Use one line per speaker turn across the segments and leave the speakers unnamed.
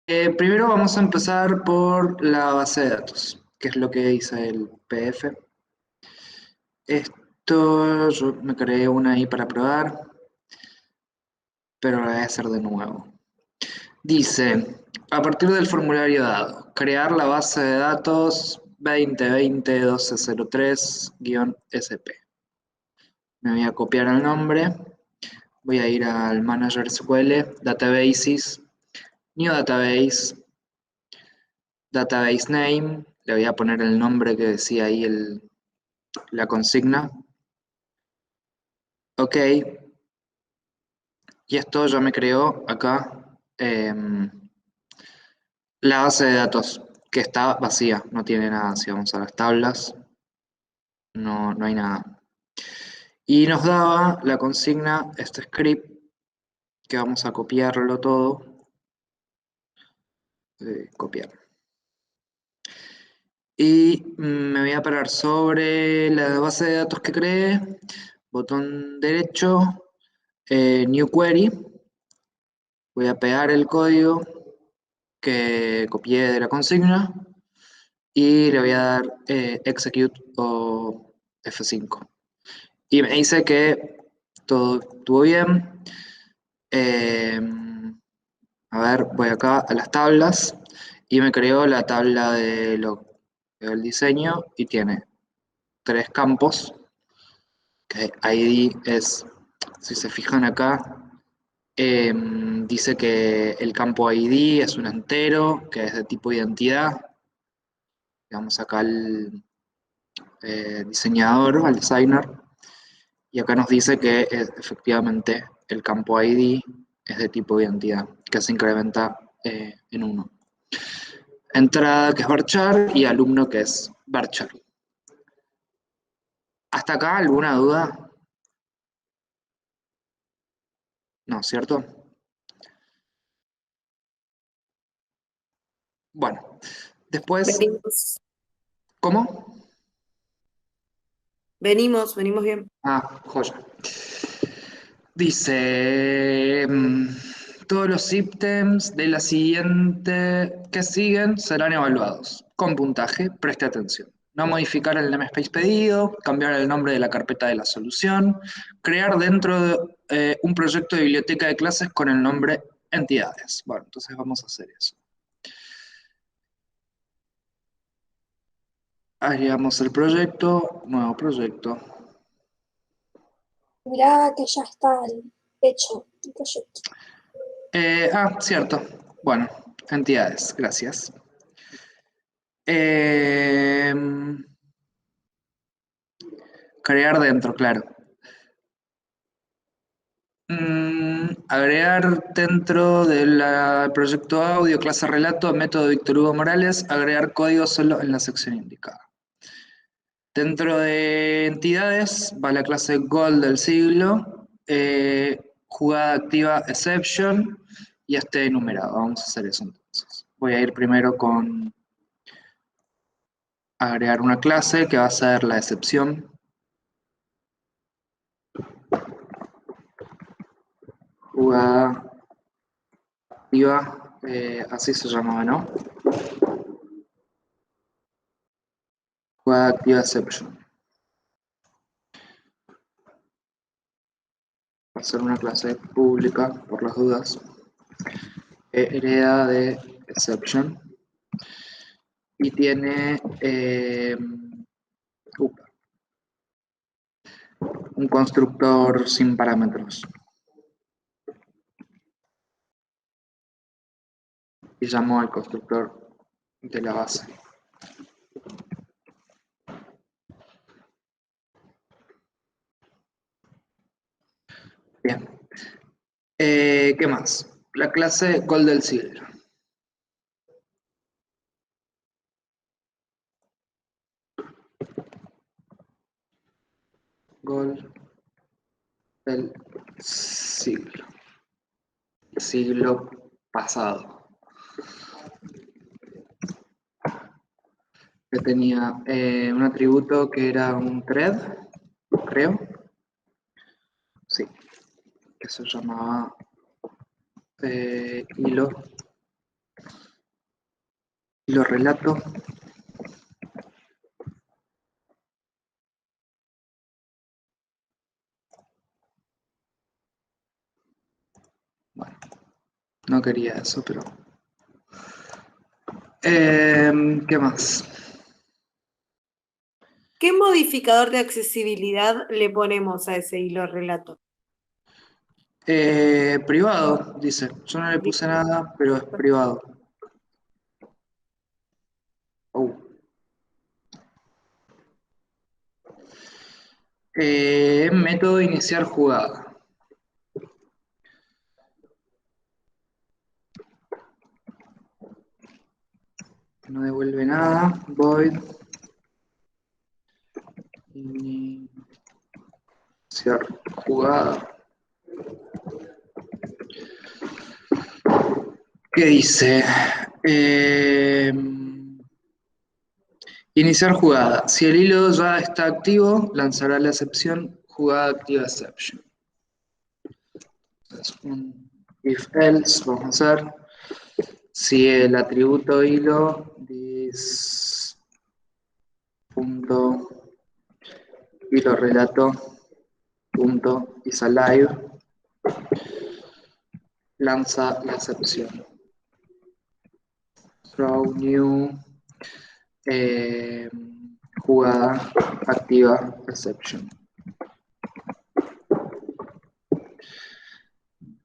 Primero vamos a empezar por la base de datos, que es lo que dice el PDF. Esto yo me creé una ahí para probar, pero la voy a hacer de nuevo. Dice, a partir del formulario dado, crear la base de datos 2020-1203-SP. Me voy a copiar el nombre, voy a ir al Manager SQL, Databases, New Database, Database Name, le voy a poner el nombre que decía ahí la consigna. Ok, y esto ya me creó acá la base de datos, que está vacía, no tiene nada. Si vamos a las tablas, no hay nada. Y nos daba la consigna, este script, que vamos a copiarlo todo. Copiar. Y me voy a parar sobre la base de datos que creé, botón derecho, New Query. Voy a pegar el código que copié de la consigna y le voy a dar Execute o F5. Y me dice que todo estuvo bien. Eh, a ver, voy acá a las tablas y me creó la tabla del diseño y tiene tres campos, que ID es, si se fijan acá, dice que el campo ID es un entero, que es de tipo identidad. Vamos acá al diseñador, al designer, y acá nos dice que efectivamente el campo ID es de tipo identidad, que se incrementa en 1. Entrada, que es varchar, y alumno, que es varchar. ¿Hasta acá alguna duda? No, ¿cierto? Bueno, después,
Venimos,
¿cómo?
venimos bien.
Ah, joya. Dice, todos los ítems de la siguiente que siguen serán evaluados con puntaje. Preste atención. No modificar el namespace pedido, cambiar el nombre de la carpeta de la solución, crear dentro de un proyecto de biblioteca de clases con el nombre entidades. Bueno, entonces vamos a hacer eso. Agregamos el proyecto, nuevo proyecto.
Mirá que ya está hecho el proyecto.
Cierto. Bueno, entidades, gracias. Eh, Crear dentro, claro. Agregar dentro del proyecto audio, clase relato, método Víctor Hugo Morales, agregar código solo en la sección indicada. Dentro de entidades va la clase Goal del siglo, jugada activa exception y este enumerado. Vamos a hacer eso entonces. Voy a ir primero con agregar una clase que va a ser la excepción. Jugada activa, así se llamaba, ¿no? Jugada activa exception. Va a ser una clase pública, por las dudas. Hereda de exception. Y tiene un constructor sin parámetros. Y llamo al constructor de la base. Bien. ¿Qué más? La clase Goal del siglo. Goal del siglo. Siglo pasado. Que tenía un atributo que era un thread, creo. Sí, que se llamaba hilo Lo relato. Bueno, no quería eso, pero... ¿qué más?
¿Qué modificador de accesibilidad le ponemos a ese hilo relato?
Privado, dice. Yo no le puse nada, pero es privado. Oh. Método iniciar jugada. No devuelve nada. Void. Iniciar jugada. ¿Qué dice? Iniciar jugada. Si el hilo ya está activo, lanzará la excepción jugada activa exception. Es un if else, vamos a hacer. Si el atributo hilo this punto hilo relato punto is alive lanza la excepción. Throw new jugada activa exception.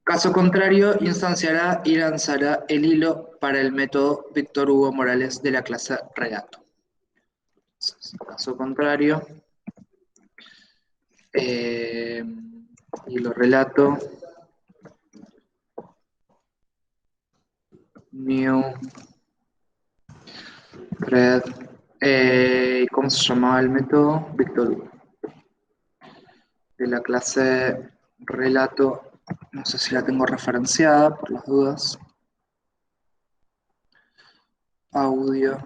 Caso contrario, instanciará y lanzará el hilo para el método Víctor Hugo Morales de la clase relato. Caso contrario, hilo relato, new thread, ¿cómo se llamaba el método? Víctor Hugo. De la clase relato, no sé si la tengo referenciada por las dudas. Audio,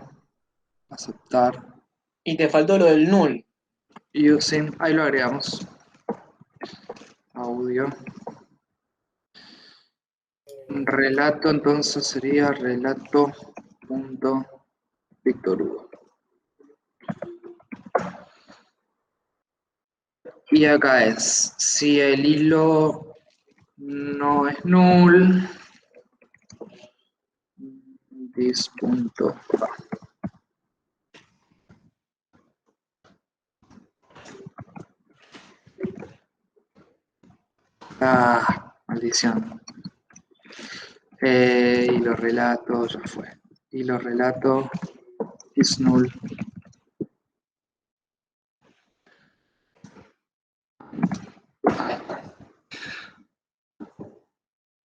aceptar.
Y te faltó lo del null.
Using, ahí lo agregamos. Audio. Relato, entonces sería relato.Víctor Hugo. Y acá es, si el hilo no es null, this.va. Ah, maldición. Y lo relato, ya fue. Y lo relato is null.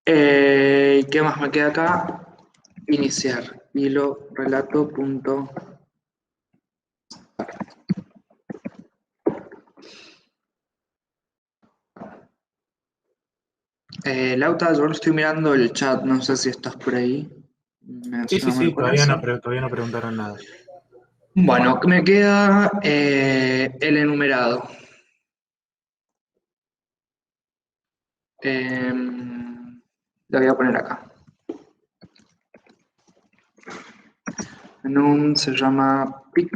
¿Qué más me queda acá? Iniciar. Hilo relato punto. Lauta, yo no estoy mirando el chat, no sé si estás por ahí.
Sí, todavía no preguntaron nada.
Bueno, me queda el enumerado. Lo voy a poner acá. Enum se llama pic.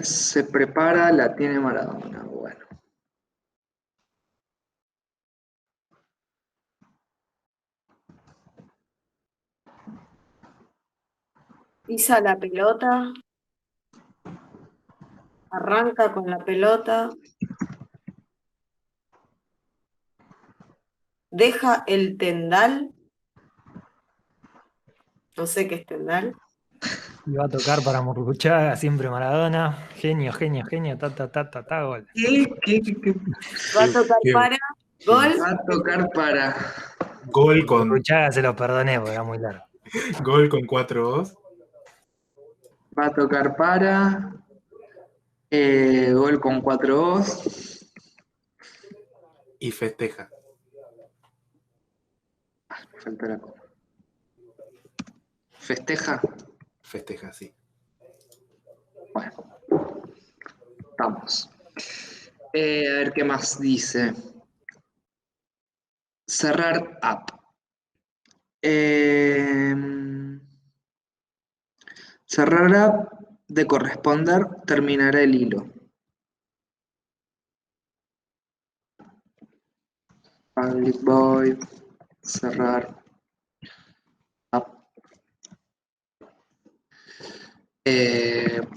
Se prepara, la tiene Maradona. Bueno.
Pisa la pelota. Arranca con la pelota. Deja el tendal. No sé qué es tendal.
Y va a tocar para Murruchaga, siempre Maradona. Genio, gol.
Va a tocar para. Gol.
Va a tocar para.
Gol con
Murruchaga se lo perdoné porque era muy largo.
gol con 4-2.
Va a tocar para. Gol con 4-2.
Y festeja.
Me faltó la coma. Festeja.
Festeja, sí.
Bueno. Vamos. A ver qué más dice. cerrar app. Cerrar app de corresponder, terminará el hilo. Public void, cerrar app.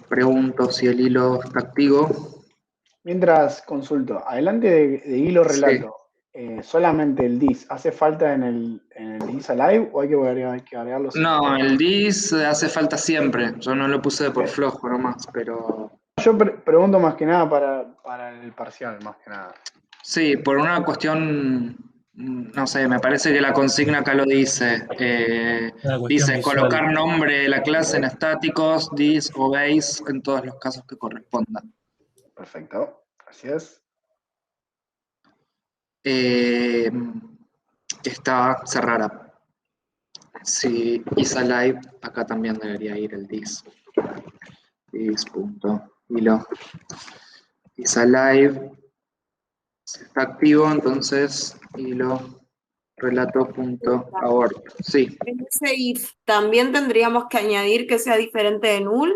Pregunto si el hilo está activo.
Mientras consulto, adelante de hilo
Sí.
relato, ¿solamente el dis hace falta en el dis alive o hay que agregarlo siempre?
No, el dis hace falta siempre. Yo no lo puse por
Ok.
flojo nomás, pero...
Yo pregunto más que nada para el parcial, más que nada.
Sí, por una cuestión, no sé, me parece que la consigna acá lo dice.
Una cuestión
Dice
visual.
colocar nombre de la clase en estáticos, dis o base en todos los casos que correspondan.
Perfecto, gracias.
Está cerrada. Si isalive, acá también debería ir el dis. Dis.hilo. Isalive está activo, entonces hilo relato.abort. Sí.
En ese if también tendríamos que añadir que sea diferente de null.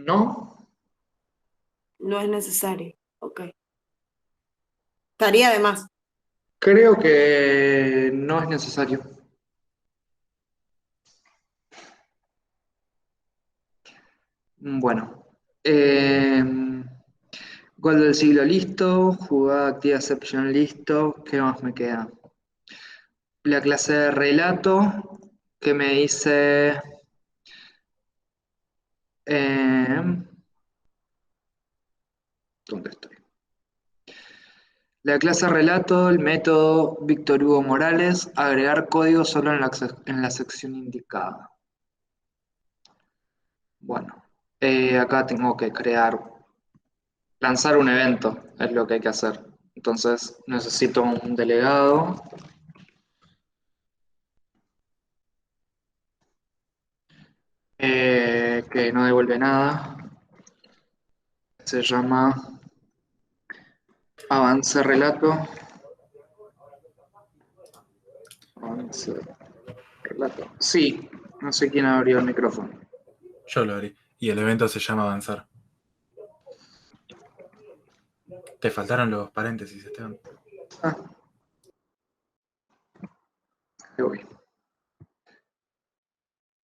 No.
No es necesario. Ok. Estaría de más.
Creo que no es necesario. Bueno. Gol del siglo listo. Jugada activa exception listo. ¿Qué más me queda? La clase de relato que me dice... ¿dónde estoy? La clase relato, el método Víctor Hugo Morales, agregar código solo en la sección indicada. Bueno, acá tengo que lanzar un evento, es lo que hay que hacer. Entonces necesito un delegado. Que no devuelve nada. Se llama avance relato. Avance relato. Sí, no sé quién abrió el micrófono.
Yo lo haré. Y el evento se llama avanzar. Te faltaron los paréntesis, Esteban.
Ah. Ahí voy.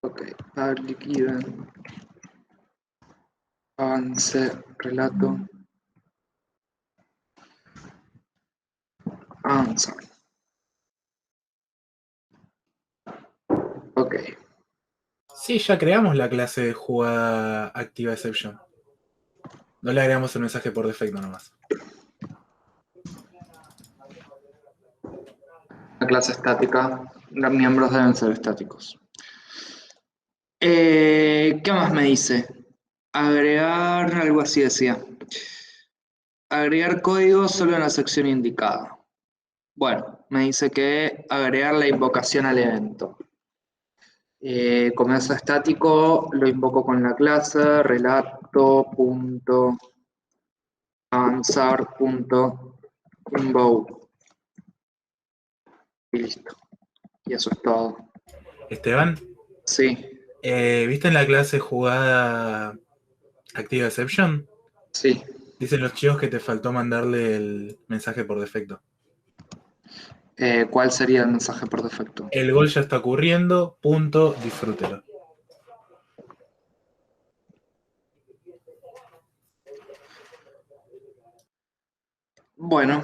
Ok, public event. Avance relato. Avanzar. Ok.
Sí, ya creamos la clase de jugada activa exception. No le agregamos el mensaje por defecto nomás.
La clase estática. Los miembros deben ser estáticos. ¿Qué más me dice? Agregar, algo así decía. Agregar código solo en la sección indicada. Bueno, me dice que agregar la invocación al evento. Como es estático, lo invoco con la clase relato.avanzar.invoke. Y listo. Y eso es todo.
Esteban,
Sí,
¿viste en la clase jugada activa exception?
sí.
Dicen los chicos que te faltó mandarle el mensaje por defecto.
¿Cuál sería el mensaje por defecto?
El gol ya está ocurriendo, punto, disfrútelo.
Bueno.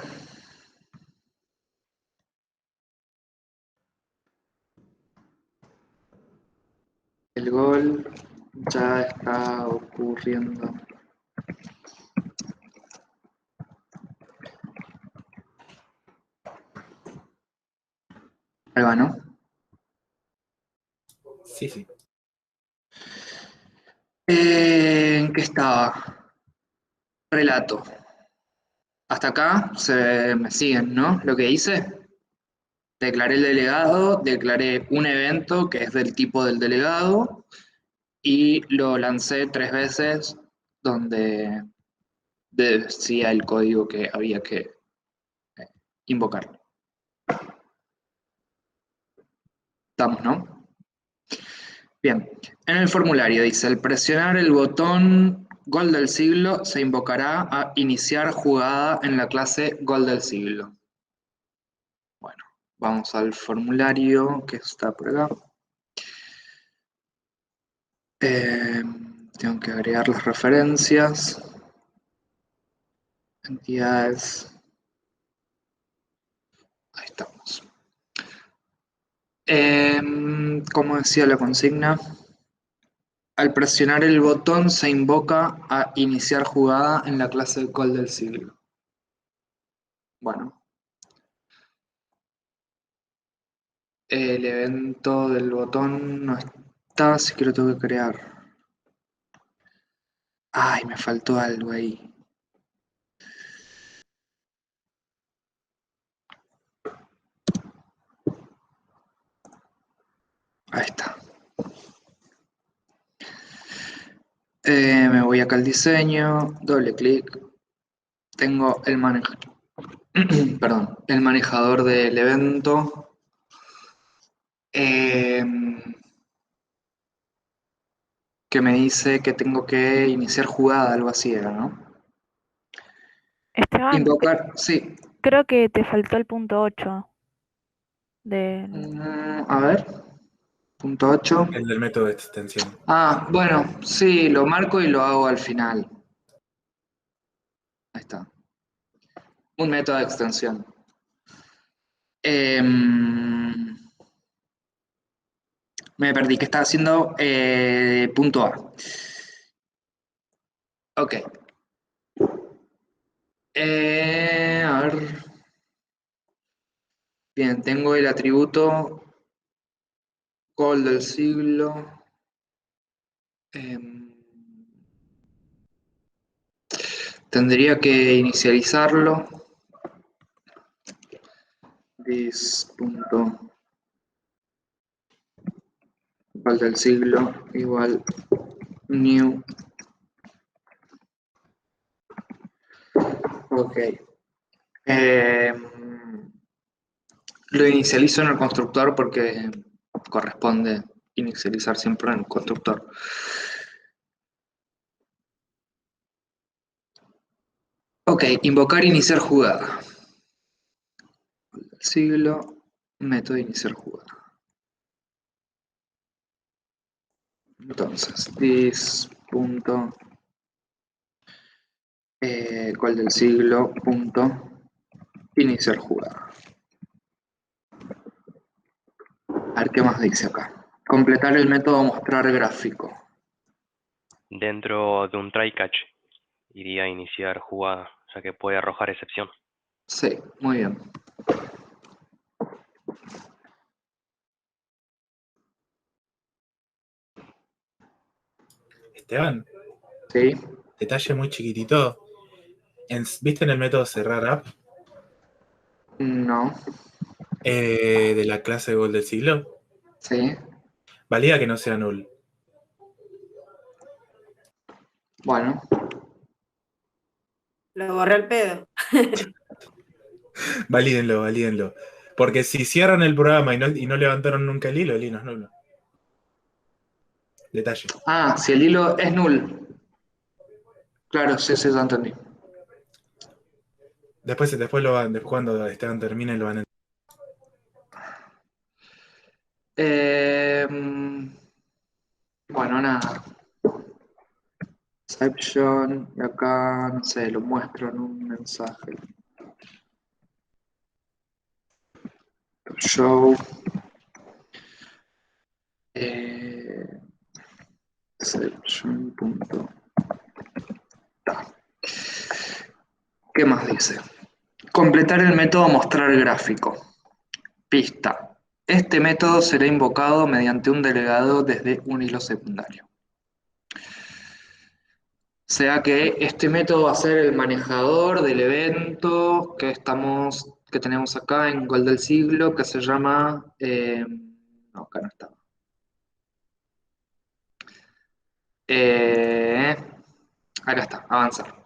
El gol ya está ocurriendo. Ahí va, ¿no?
Sí, sí.
¿En qué estaba? Relato. Hasta acá me siguen, ¿no? Lo que hice. Declaré el delegado, declaré un evento que es del tipo del delegado y lo lancé 3 veces donde decía el código que había que invocar. Estamos, ¿no? Bien, en el formulario dice, al presionar el botón Gol del siglo se invocará a iniciar jugada en la clase Gol del siglo. Bueno, vamos al formulario que está por acá. Tengo que agregar las referencias, entidades. Ahí estamos. Como decía la consigna, al presionar el botón se invoca a iniciar jugada en la clase Gol del siglo. Bueno, el evento del botón no está, así que lo tengo que crear. Ay, me faltó algo ahí. Ahí está. Me voy acá al diseño, doble clic. Tengo el perdón, el manejador del evento. Que me dice que tengo que iniciar jugada, algo así era, ¿no?
Esteban,
Invocar, sí.
creo que te faltó el punto 8 del...
A ver, punto 8.
El del método de extensión.
Ah, bueno, sí, lo marco y lo hago al final. Ahí está. Un método de extensión. Me perdí, ¿qué está haciendo? Punto A. Ok. A ver. Bien, tengo el atributo Gol del siglo. Tendría que inicializarlo. This.gol del siglo igual new. Ok. Lo inicializo en el constructor porque corresponde inicializar siempre en el constructor. Ok, invocar iniciar jugada. Siglo, método iniciar jugada. Entonces, gol del siglo, iniciar jugada. A ver qué más dice acá. Completar el método mostrar gráfico.
Dentro de un try catch iría a iniciar jugada, ya que puede arrojar excepción.
Sí, muy bien.
Esteban,
Sí,
detalle muy chiquitito. ¿Viste en el método cerrar app
no,
de la clase Gol del siglo?
sí.
Valida que no sea null.
Bueno,
Lo borré el pedo.
Valídenlo, valídenlo. Porque si cierran el programa y no levantaron nunca el hilo es nulo. Detalle.
ah, si el hilo es null. Claro, sí, sí, ya entendí.
Después cuando Esteban termine lo van a
Bueno, nada. Exception, y acá, no sé, lo muestro en un mensaje. Show. Exception. ¿Qué más dice? Completar el método mostrar gráfico. Pista. Este método será invocado mediante un delegado desde un hilo secundario. O sea que este método va a ser el manejador del evento que tenemos acá en Gol del Siglo, que se llama... no, acá no está. Eh, Acá está, avanzar.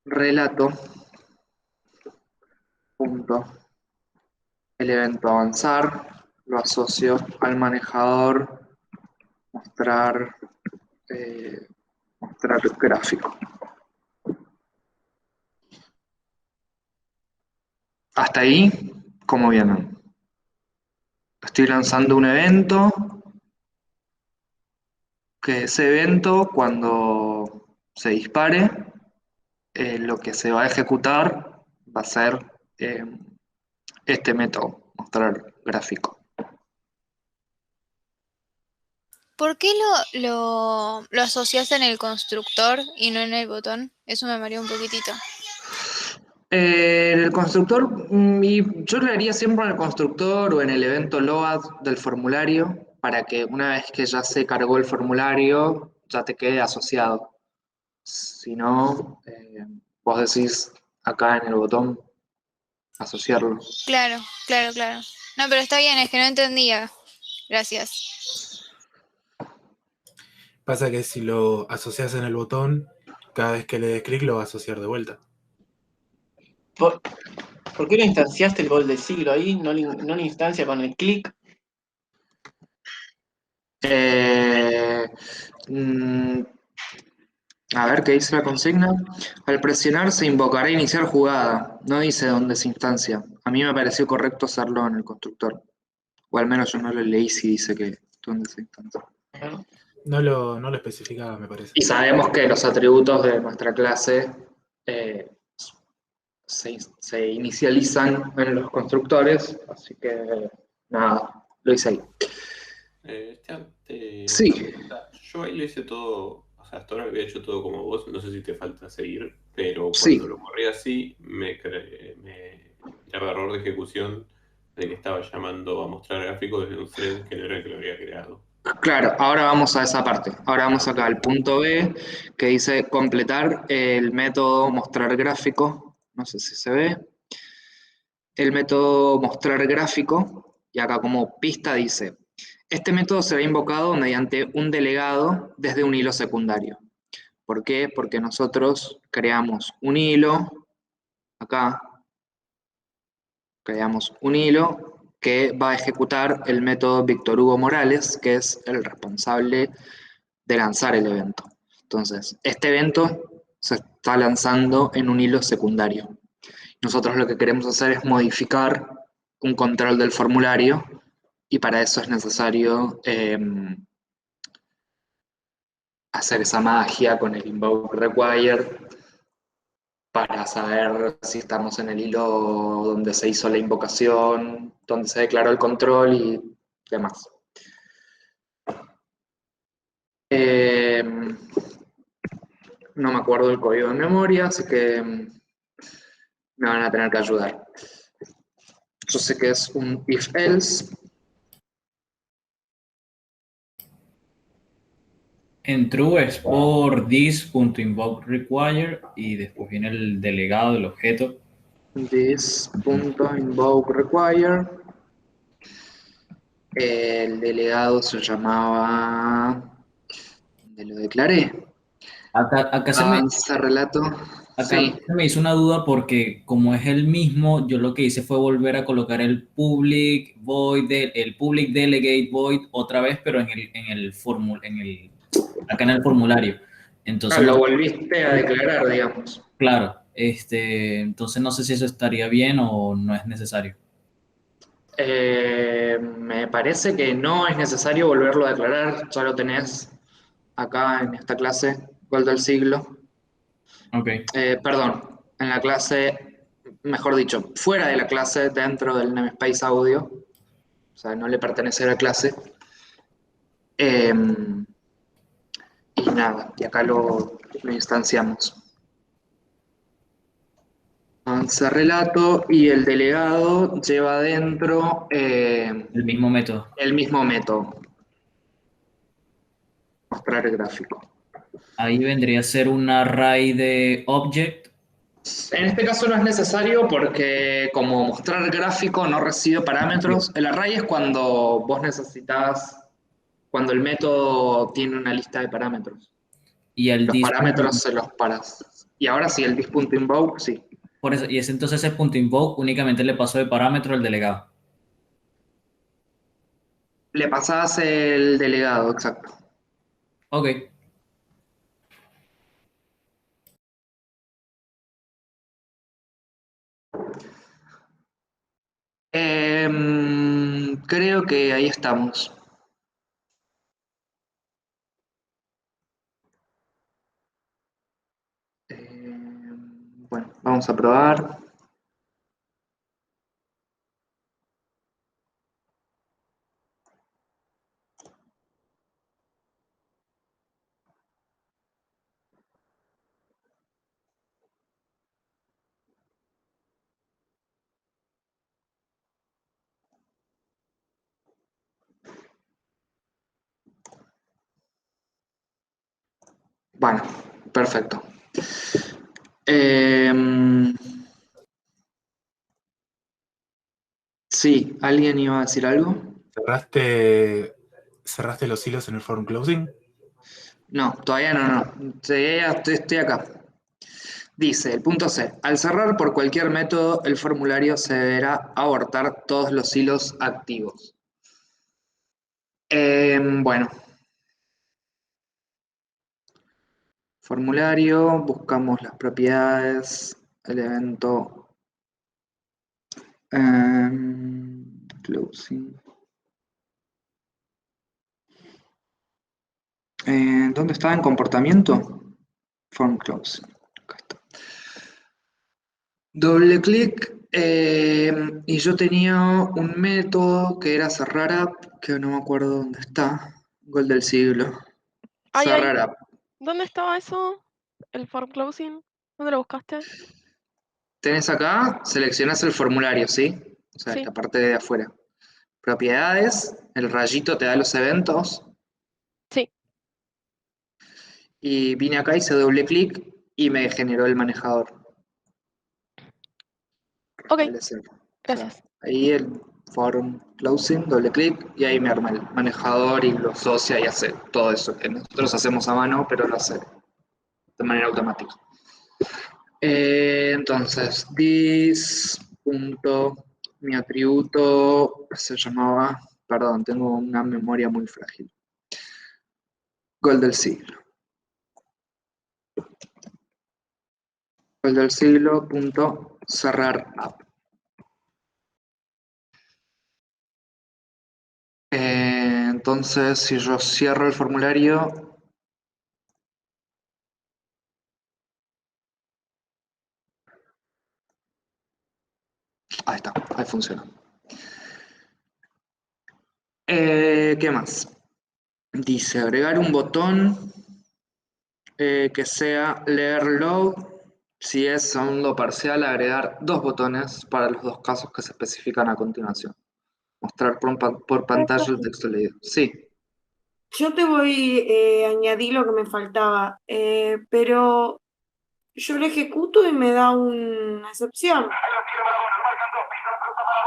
relato, punto, el evento avanzar, lo asocio al manejador, mostrar gráfico. Hasta ahí, ¿cómo vienen? Estoy lanzando un evento, que ese evento, cuando se dispare, lo que se va a ejecutar va a ser este método, mostrar gráfico.
¿Por qué lo asociaste en el constructor y no en el botón? Eso me mareó un poquitito.
En el constructor, yo lo haría siempre en el constructor o en el evento load del formulario, para que una vez que ya se cargó el formulario, ya te quede asociado. Si no, vos decís acá en el botón asociarlo.
Claro. No, pero está bien, es que no entendía. Gracias.
Pasa que si lo asocias en el botón, cada vez que le des clic lo va a asociar de vuelta.
¿Por qué no instanciaste el gol del siglo ahí? No la instancia con el clic.
A ver qué dice la consigna. Al presionar se invocará iniciar jugada. No dice dónde se instancia. A mí me pareció correcto hacerlo en el constructor. O al menos yo no lo leí si dice que dónde se instancia.
No lo especificaba, me parece.
Y sabemos que los atributos de nuestra clase se inicializan en los constructores, así que nada, lo hice ahí. Sí.
Yo ahí lo hice todo, o sea, hasta ahora lo había hecho todo como vos, no sé si te falta seguir, pero
Sí.
cuando lo corrí así, me daba error de ejecución de que estaba llamando a mostrar gráficos desde un thread que no era el que lo había creado.
Claro, ahora vamos a esa parte. Ahora vamos acá al punto B, que dice completar el método mostrar gráfico. No sé si se ve. El método mostrar gráfico, y acá como pista dice, este método será invocado mediante un delegado desde un hilo secundario. ¿Por qué? Porque nosotros creamos un hilo, acá, creamos un hilo que va a ejecutar el método Víctor Hugo Morales, que es el responsable de lanzar el evento. Entonces, este evento se está lanzando en un hilo secundario. Nosotros lo que queremos hacer es modificar un control del formulario y para eso es necesario hacer esa magia con el invoke require para saber si estamos en el hilo donde se hizo la invocación, donde se declaró el control y demás. No me acuerdo el código de memoria, así que me van a tener que ayudar. Yo sé que es un if-else.
En true es por this.invokeRequire y después viene el delegado del objeto.
This.invokeRequire. El delegado se llamaba... ¿Dónde lo declaré?
Acá se me...
Avanza relato.
Acá
Sí.
se me hizo una duda porque como es el mismo, yo lo que hice fue volver a colocar el public void, el public delegate void otra vez, pero acá en el formulario. Entonces
lo volviste a declarar, digamos.
Claro, entonces no sé si eso estaría bien o no es necesario.
Me parece que no es necesario volverlo a declarar, ya lo tenés acá en esta clase, gol del siglo.
Okay.
Perdón, en la clase, mejor dicho, fuera de la clase, dentro del namespace audio, o sea, no le pertenece a la clase. Y nada, y acá lo instanciamos. Avanza relato y el delegado lleva adentro
el mismo método.
El mismo método. Mostrar el gráfico.
Ahí vendría a ser un array de object.
En este caso no es necesario porque como mostrar gráfico no recibe parámetros. El array es cuando vos necesitas, cuando el método tiene una lista de parámetros.
Y el
los parámetros se los paras. Y ahora sí, el this.invoke, sí.
Por eso, y ese entonces ese punto invoke únicamente le pasó de parámetro al delegado.
Le pasás el delegado, exacto.
Ok.
Creo que ahí estamos. Bueno, vamos a probar. Bueno, perfecto. Sí, ¿alguien iba a decir algo?
¿Cerraste los hilos en el form closing?
No, todavía no. Estoy acá. Dice, el punto C. Al cerrar por cualquier método, el formulario se deberá abortar todos los hilos activos. Bueno. Formulario, buscamos las propiedades, el evento closing. ¿Dónde estaba en comportamiento? Form closing. Acá está. Doble clic y yo tenía un método que era cerrar app, que no me acuerdo dónde está. Gol del siglo.
Ay,
Cerrar app.
¿dónde estaba eso? ¿El form closing? ¿Dónde lo buscaste?
Tenés acá, seleccionás el formulario, ¿sí? O sea,
Sí.
la parte de afuera. Propiedades, el rayito te da los eventos.
Sí.
Y vine acá, hice doble clic y me generó el manejador.
Ok,
Restablecer.
gracias.
O sea, ahí el form closing, doble clic y ahí me arma el manejador y lo asocia y hace todo eso que nosotros hacemos a mano, pero lo hace de manera automática. Entonces, mi atributo se llamaba, perdón, tengo una memoria muy frágil. Gol del siglo. Gol del siglo, punto, cerrar app. Entonces, si yo cierro el formulario, ahí está, ahí funciona. ¿Qué más? Dice agregar un botón que sea leer log. Si es segundo parcial, agregar dos botones para los dos casos que se especifican a continuación. Mostrar por pantalla el texto leído. Sí.
Yo te voy a añadir lo que me faltaba, pero yo lo ejecuto y me da una excepción.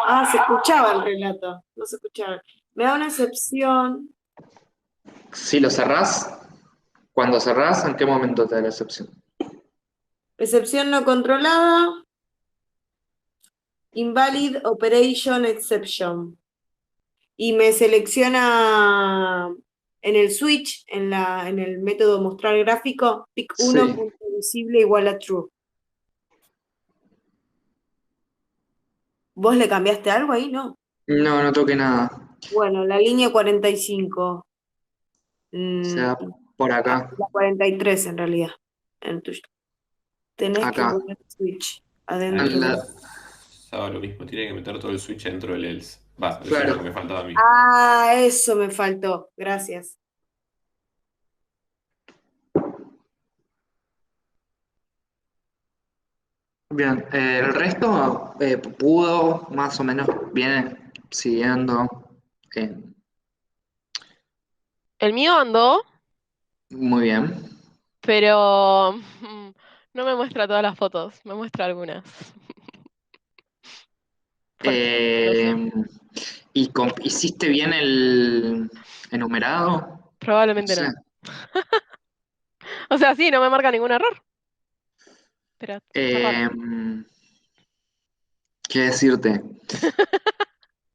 Ah, se escuchaba el relato, no se escuchaba. Me da una excepción.
Si lo cerrás, cuando cerrás, ¿en qué momento te da la excepción?
Excepción no controlada. Invalid Operation Exception. Y me selecciona en el switch, en el método mostrar gráfico, pick 1
Sí.
punto visible igual a true. ¿Vos le cambiaste algo ahí? No.
No, no toqué nada.
Bueno, la línea 45.
O sea, por acá.
La 43 en realidad. En tuyo. Tenés que
Acá.
poner switch adentro.
Pensaba lo mismo, tiene que meter todo el switch dentro del else. Va, eso
Claro.
es lo que me faltaba a mí.
Ah, eso me faltó. Gracias.
Bien, el resto pudo, más o menos, viene siguiendo.
El mío andó,
Muy bien.
pero no me muestra todas las fotos, me muestra algunas.
¿Hiciste bien el enumerado?
Probablemente
No
no.
sé.
O sea, sí, no me marca ningún error. pero está raro.
¿Qué decirte?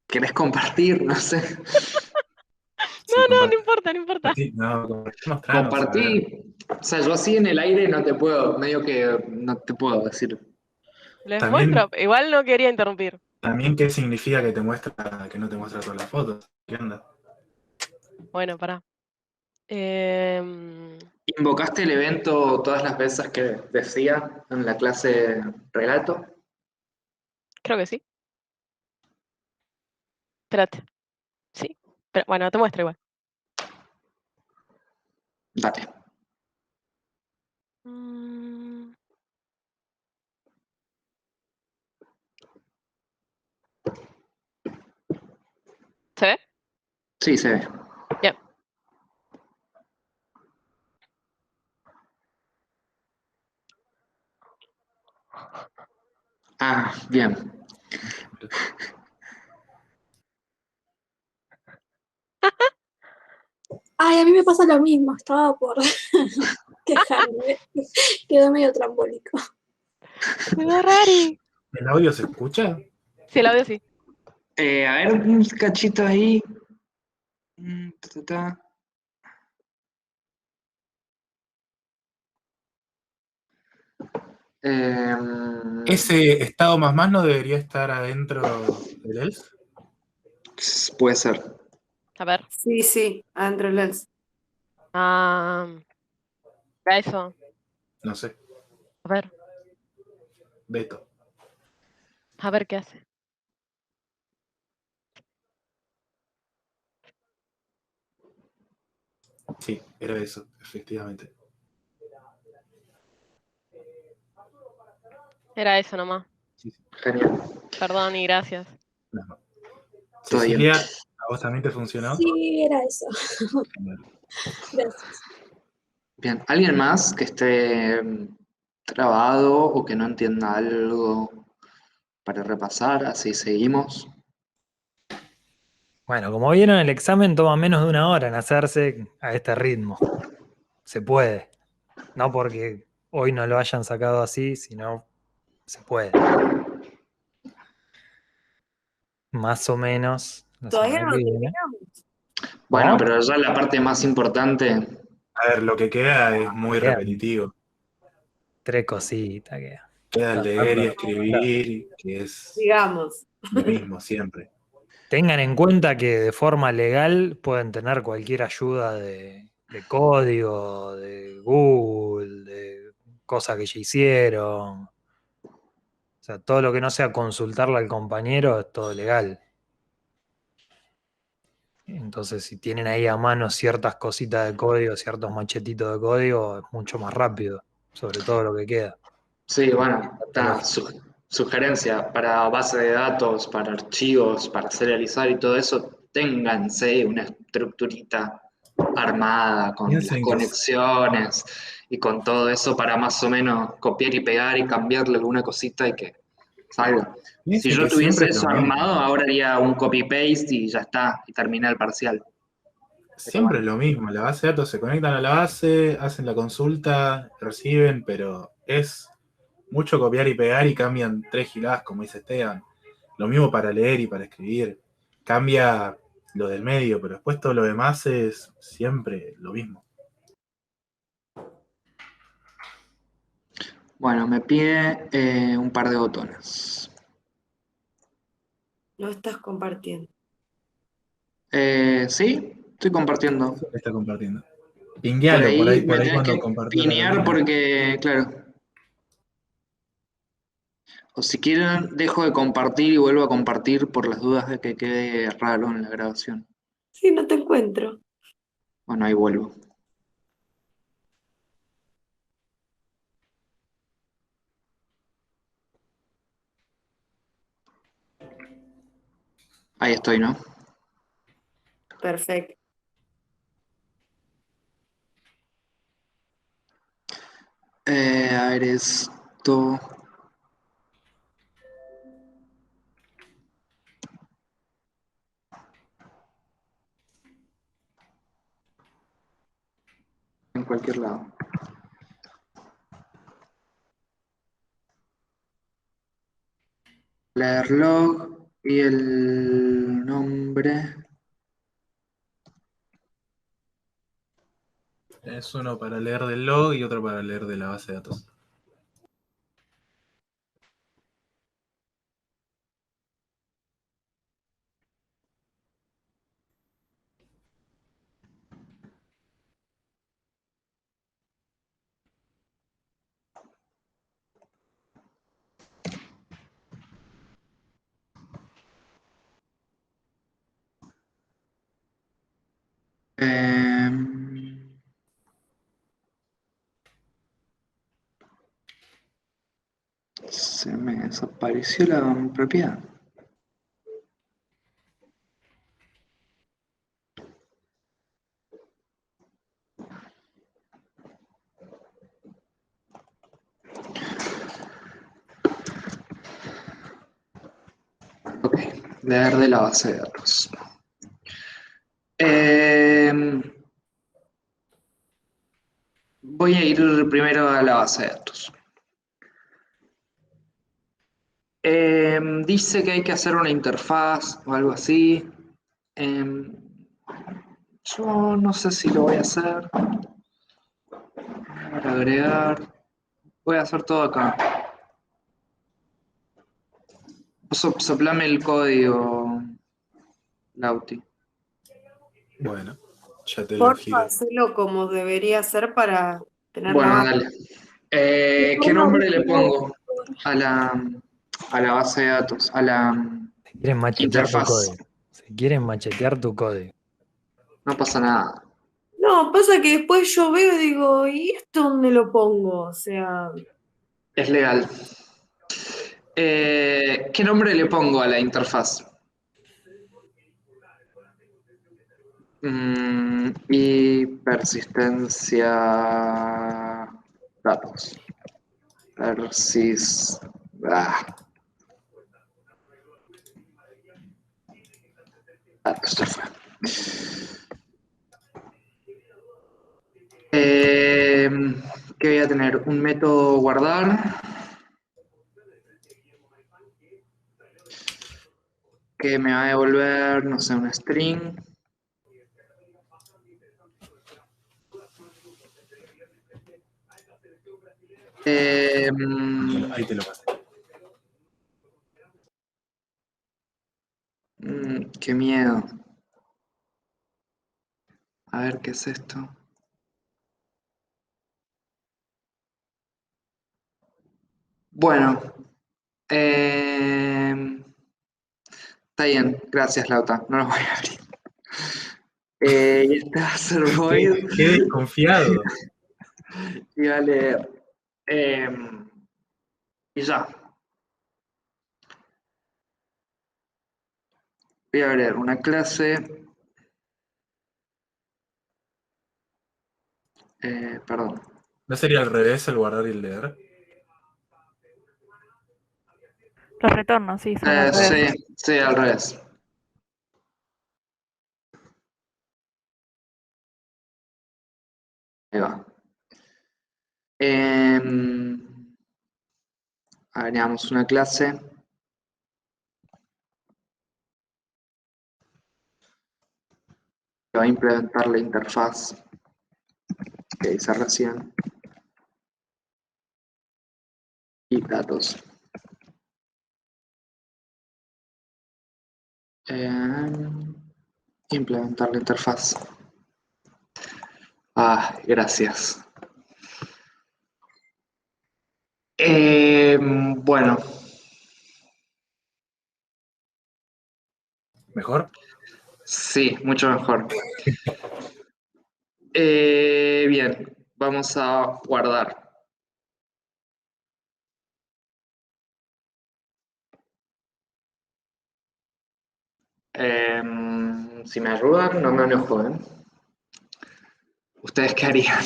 ¿Querés compartir? No sé.
Sí,
No importa, no importa.
No, compartí, mostranos, a ver.
Compartí. O sea, yo así en el aire no te puedo, medio que no te puedo decir.
Les
También-
muestro, igual no quería interrumpir.
También, ¿qué significa que te muestra, que no te muestra todas las fotos? ¿Qué onda?
Bueno, pará.
¿Invocaste el evento todas las veces que decía en la clase relato?
Creo que sí. Espérate. Sí. Pero, bueno, te muestro igual.
Dale.
Mm, ¿Se ve?
Sí, se ve.
Bien.
Ah, bien.
Ay, a mí me pasa lo mismo, estaba por quejarme. Quedó medio trambólico.
Quedó rari.
¿El audio se escucha?
Sí, el audio sí.
A ver, un cachito ahí. Ta, ta, ta.
¿Ese estado más no debería estar adentro del ELF?
Puede ser.
A ver.
Sí, adentro del lens.
Ah, era eso.
No sé,
A ver.
Beto.
A ver qué hace.
Sí, era eso, efectivamente.
Era eso nomás.
Genial.
Perdón y gracias.
No.
Todo bien.
Cecilia, ¿a vos también te funcionó?
Sí, era eso.
Genial.
Gracias.
Bien. ¿Alguien más que esté trabado o que no entienda algo para repasar? Así seguimos.
Bueno, como vieron, el examen toma menos de 1 hora en hacerse a este ritmo. Se puede. No porque hoy no lo hayan sacado así, sino se puede. Más o menos. La
Todavía
semana
no
que
lo
viene.
terminamos.
Bueno,
¿No?
pero ya la parte más importante.
A ver, lo que queda es muy
Quedan
repetitivo.
3 cositas que.
Queda leer y escribir, que es
Digamos.
lo mismo siempre.
Tengan en cuenta que de forma legal pueden tener cualquier ayuda de código, de Google, de cosas que ya hicieron. O sea, todo lo que no sea consultarle al compañero es todo legal. Entonces, si tienen ahí a mano ciertas cositas de código, ciertos machetitos de código, es mucho más rápido, sobre todo lo que queda.
Sí, bueno,
La
está.
lógica.
Sugerencia para base de datos, para archivos, para serializar y todo eso, ténganse una estructurita armada con las
Piensen que
conexiones y con todo eso para más o menos copiar y pegar y cambiarle alguna cosita y que salga. Si
piensen
yo
que siempre
tuviese
es lo
eso
mismo.
armado, ahora haría un copy-paste y ya está, y terminé el parcial.
Siempre es lo mismo. La base de datos se conectan a la base, hacen la consulta, reciben, pero es mucho copiar y pegar y cambian 3 giladas, como dice Esteban. Lo mismo para leer y para escribir. Cambia lo del medio, pero después todo lo demás es siempre lo mismo.
Bueno, me pide un par de botones.
No estás compartiendo.
Sí, estoy compartiendo.
Está compartiendo.
Por
Pinguealo
ahí
por
me
ahí
tenés
cuando
que
compartió
pinear
Carolina.
porque, claro. O si quieren, dejo de compartir y vuelvo a compartir por las dudas de que quede raro en la grabación.
Sí, no te encuentro.
Bueno, ahí vuelvo. Ahí estoy, ¿no?
Perfecto.
A ver esto. En cualquier lado. leer log y el nombre.
Es uno para leer del log y otro para leer de la base de datos.
Se me desapareció la propiedad. Ok, leer de la base de datos. Voy a ir primero a la base de datos. Dice que hay que hacer una interfaz o algo así. Yo no sé si lo voy a hacer. Para agregar. Voy a hacer todo acá. Soplame el código, Lauti.
Bueno, ya te lo
Porfa,
giro.
hacelo como debería ser para tener
Bueno,
la
dale. ¿Qué nombre le pongo a la base de datos? A la
Quieren machetear tu
interfaz.
código. Se quieren machetear tu código.
No pasa nada.
No, pasa que después yo veo y digo, ¿y esto dónde lo pongo? O sea,
Es legal. ¿Qué nombre le pongo a la interfaz? Y persistencia datos. Datos ya fue. ¿Qué voy a tener? Un método guardar. Que me va a devolver, no sé, un string.
Ahí te lo pasé.
Qué miedo. A ver, ¿qué es esto? Bueno. Está bien, gracias, Lauta. No lo voy a abrir. Y este va a ser void.
Qué desconfiado.
Y va a leer. Y ya. Voy a abrir una clase. Perdón.
¿No sería al revés el guardar y el leer?
Los retornos, sí, son al revés.
Sí, al revés. Ahí va. Agregamos una clase. Que va a implementar la interfaz que hice recién. Y datos. Implementar la interfaz. Gracias. Bueno.
¿Mejor?
Sí, mucho mejor. Bien, vamos a guardar. Si me ayudan, no me enojo, ¿eh? ¿Ustedes qué harían?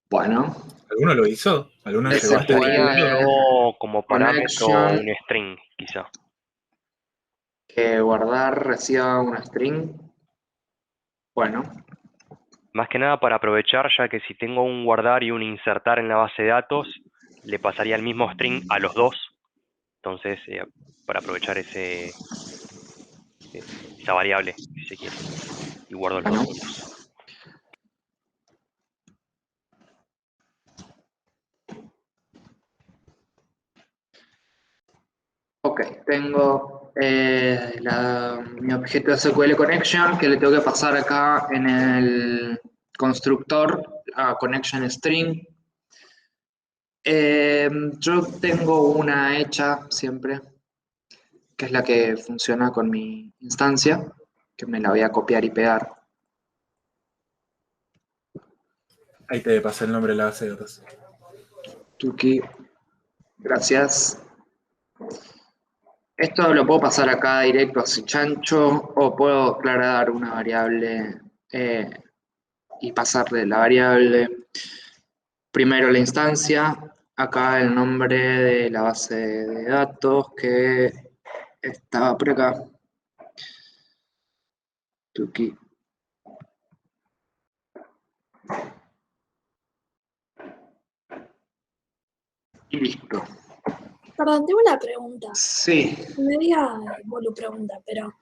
Bueno.
¿Alguno lo hizo? ¿Alguno
Ese
llegó hasta el
Usaría
ejemplo?
yo como parámetro
Connection.
un string, quizá.
Que guardar reciba una string. Bueno.
Más que nada para aprovechar, ya que si tengo un guardar y un insertar en la base de datos, le pasaría el mismo string a los dos. Entonces, para aprovechar esa variable, si se quiere. Y guardo los dos juntos.
Ok, tengo mi objeto SQL Connection que le tengo que pasar acá en el constructor a Connection String. Yo tengo una hecha siempre, que es la que funciona con mi instancia, que me la voy a copiar y pegar.
Ahí te pasé el nombre de la base de datos.
Tuki, gracias. Esto lo puedo pasar acá directo así chancho, o puedo declarar una variable y pasarle la variable primero la instancia, acá el nombre de la base de datos que estaba por acá. Tuki. Y listo.
Perdón, tengo una pregunta.
Sí.
Media pregunta, pero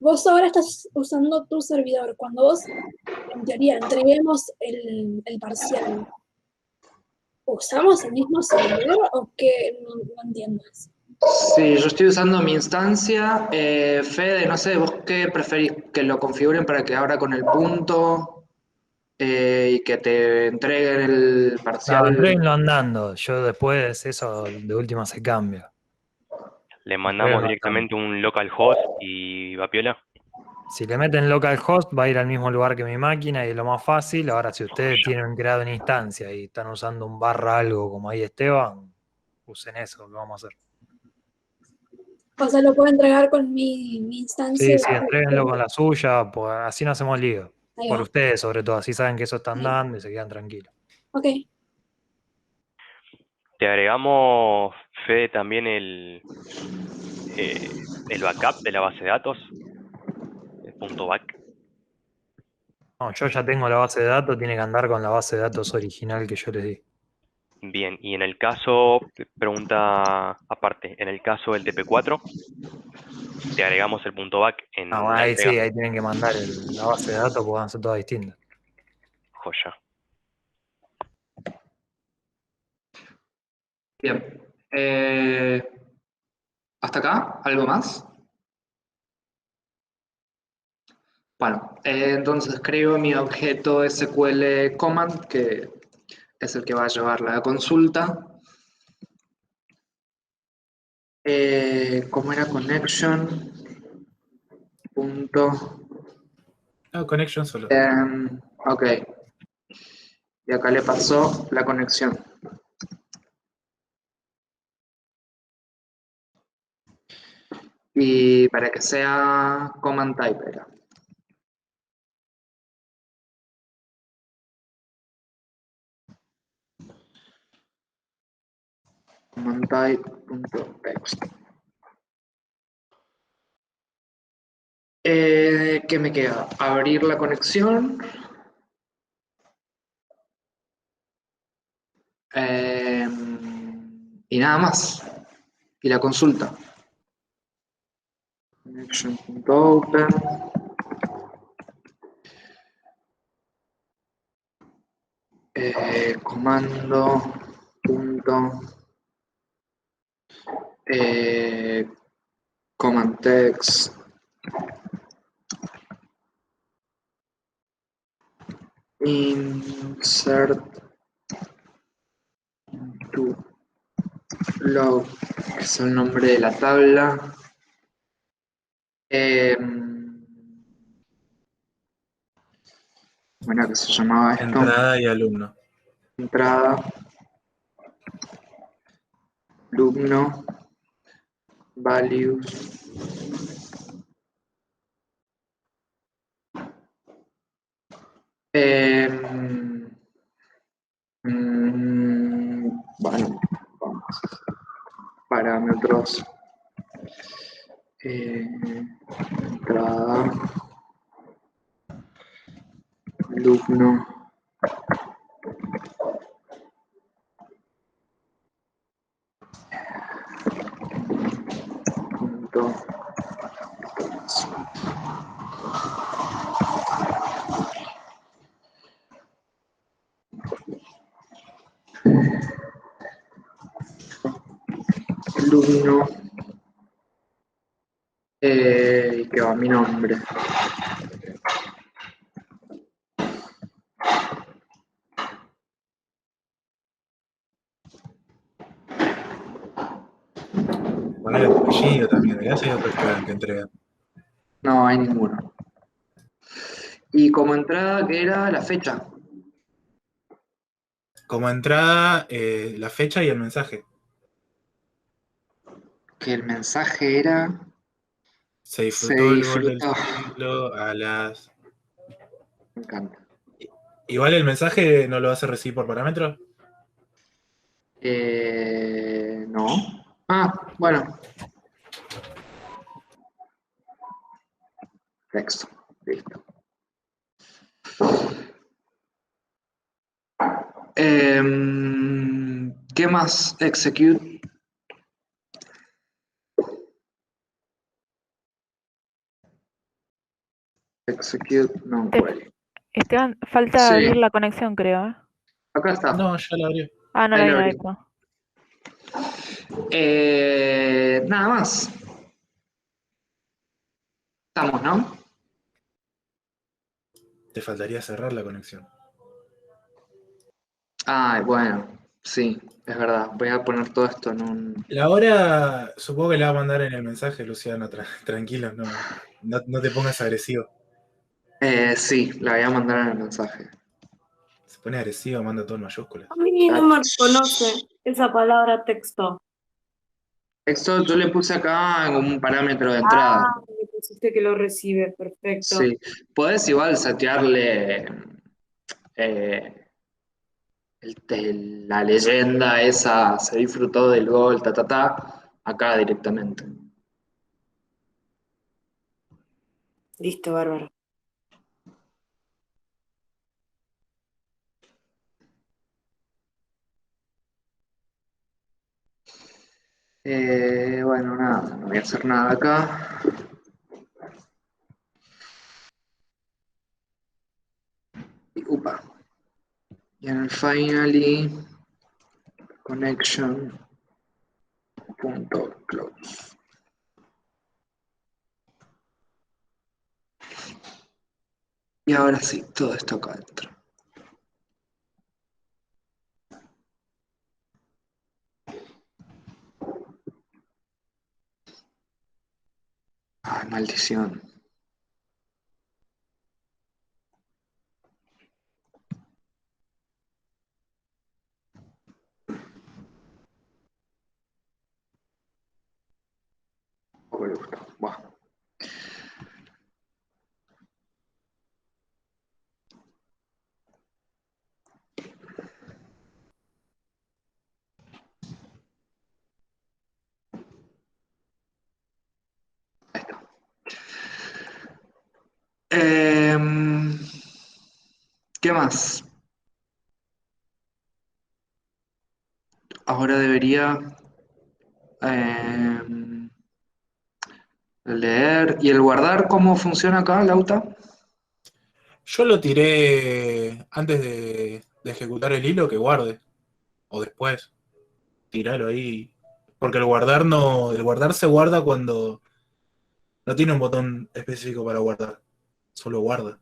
vos ahora estás usando tu servidor. Cuando vos, en teoría, entreguemos el parcial, ¿usamos el mismo servidor o qué? No entiendo eso.
Sí, yo estoy usando mi instancia. Fede, no sé, ¿vos qué preferís? ¿Que lo configuren para que abra con el punto y que te entreguen el
No,
parcial?
entréguenlo andando. Yo después eso de última se cambia.
Le mandamos directamente un localhost y va piola.
Si le meten localhost va a ir al mismo lugar que mi máquina y es lo más fácil. Ahora, si ustedes tienen creado una instancia y están usando un barra algo como ahí Esteban, usen eso, lo vamos a hacer.
O sea, lo puedo entregar con mi instancia.
Sí, entréguenlo con la suya, pues así no hacemos lío.
Ahí
Por
va.
ustedes, sobre todo, así saben que eso está andando y se quedan tranquilos.
Ok.
Te agregamos, Fede, también el backup de la base de datos, el punto back.
No, yo ya tengo la base de datos, tiene que andar con la base de datos original que yo les di.
Bien, y en el caso, pregunta aparte, en el caso del TP4, te agregamos el punto back en
No,
la
ahí
entrega.
sí, ahí tienen que mandar la base de datos porque van a ser todas distintas.
Joya.
Bien. ¿Hasta acá? ¿Algo más? Bueno, entonces creo mi objeto SQL command, que es el que va a llevar la consulta. ¿Cómo era connection? Punto.
No, connection solo.
Ok. Y acá le pasó la conexión. Y para que sea command type era. Command type.text. ¿Qué me queda? Abrir la conexión. Y nada más. Y la consulta. Connection.open. Comando. Punto. Command text. Insert to log, que es el nombre de la tabla. Bueno, que se llamaba esto.
Entrada y alumno.
Entrada. Alumno. Values. Bueno, vamos. Parámetros. Entrada. alumno. Punto. Alumno. Y que va mi nombre.
Poner el apellido también, mirá si hay otro Esteban que entrega.
No hay ninguno. Y como entrada, ¿qué era? La fecha.
Como entrada, la fecha y el mensaje.
Que el mensaje era.
Se
Se
disfrutó el gol del
disfrutó.
siglo a las...
Me encanta.
Igual el mensaje no lo vas a recibir por parámetro.
No. Ah, bueno. Texto. Listo. ¿Qué más? Execute. Execute non-query.
Esteban, falta
Sí.
abrir la conexión, creo.
Acá está.
No, ya lo abrió.
Ah, no
Ahí
la
la
vi,
abrí.
no.
Nada más. Estamos, ¿no?
Te faltaría cerrar la conexión.
Ay, bueno. Sí, es verdad. Voy a poner todo esto en un...
La hora, supongo que la va a mandar en el mensaje, Luciano. Tranquilo, no te pongas agresivo.
Sí, la voy a mandar en el mensaje.
Se pone agresivo, manda todo en mayúsculas.
A mí no me reconoce esa palabra texto.
Texto yo le puse acá como un parámetro de entrada.
Ah, me pusiste que lo recibe, perfecto.
Sí. Podés igual setearle la leyenda esa, se disfrutó del gol, acá directamente.
Listo, bárbaro.
Bueno, nada, no voy a hacer nada acá. Y, upa. Y en el finally, connection, punto close. Y ahora sí, todo esto acá adentro. Ay, maldición. Poco le gustó. Buah. ¿Qué más? Ahora debería leer. ¿Y el guardar cómo funciona acá, Lauta?
Yo lo tiré antes de ejecutar el hilo, que guarde. O después. Tiralo ahí. Porque el guardar se guarda cuando no tiene un botón específico para guardar. Solo guarda.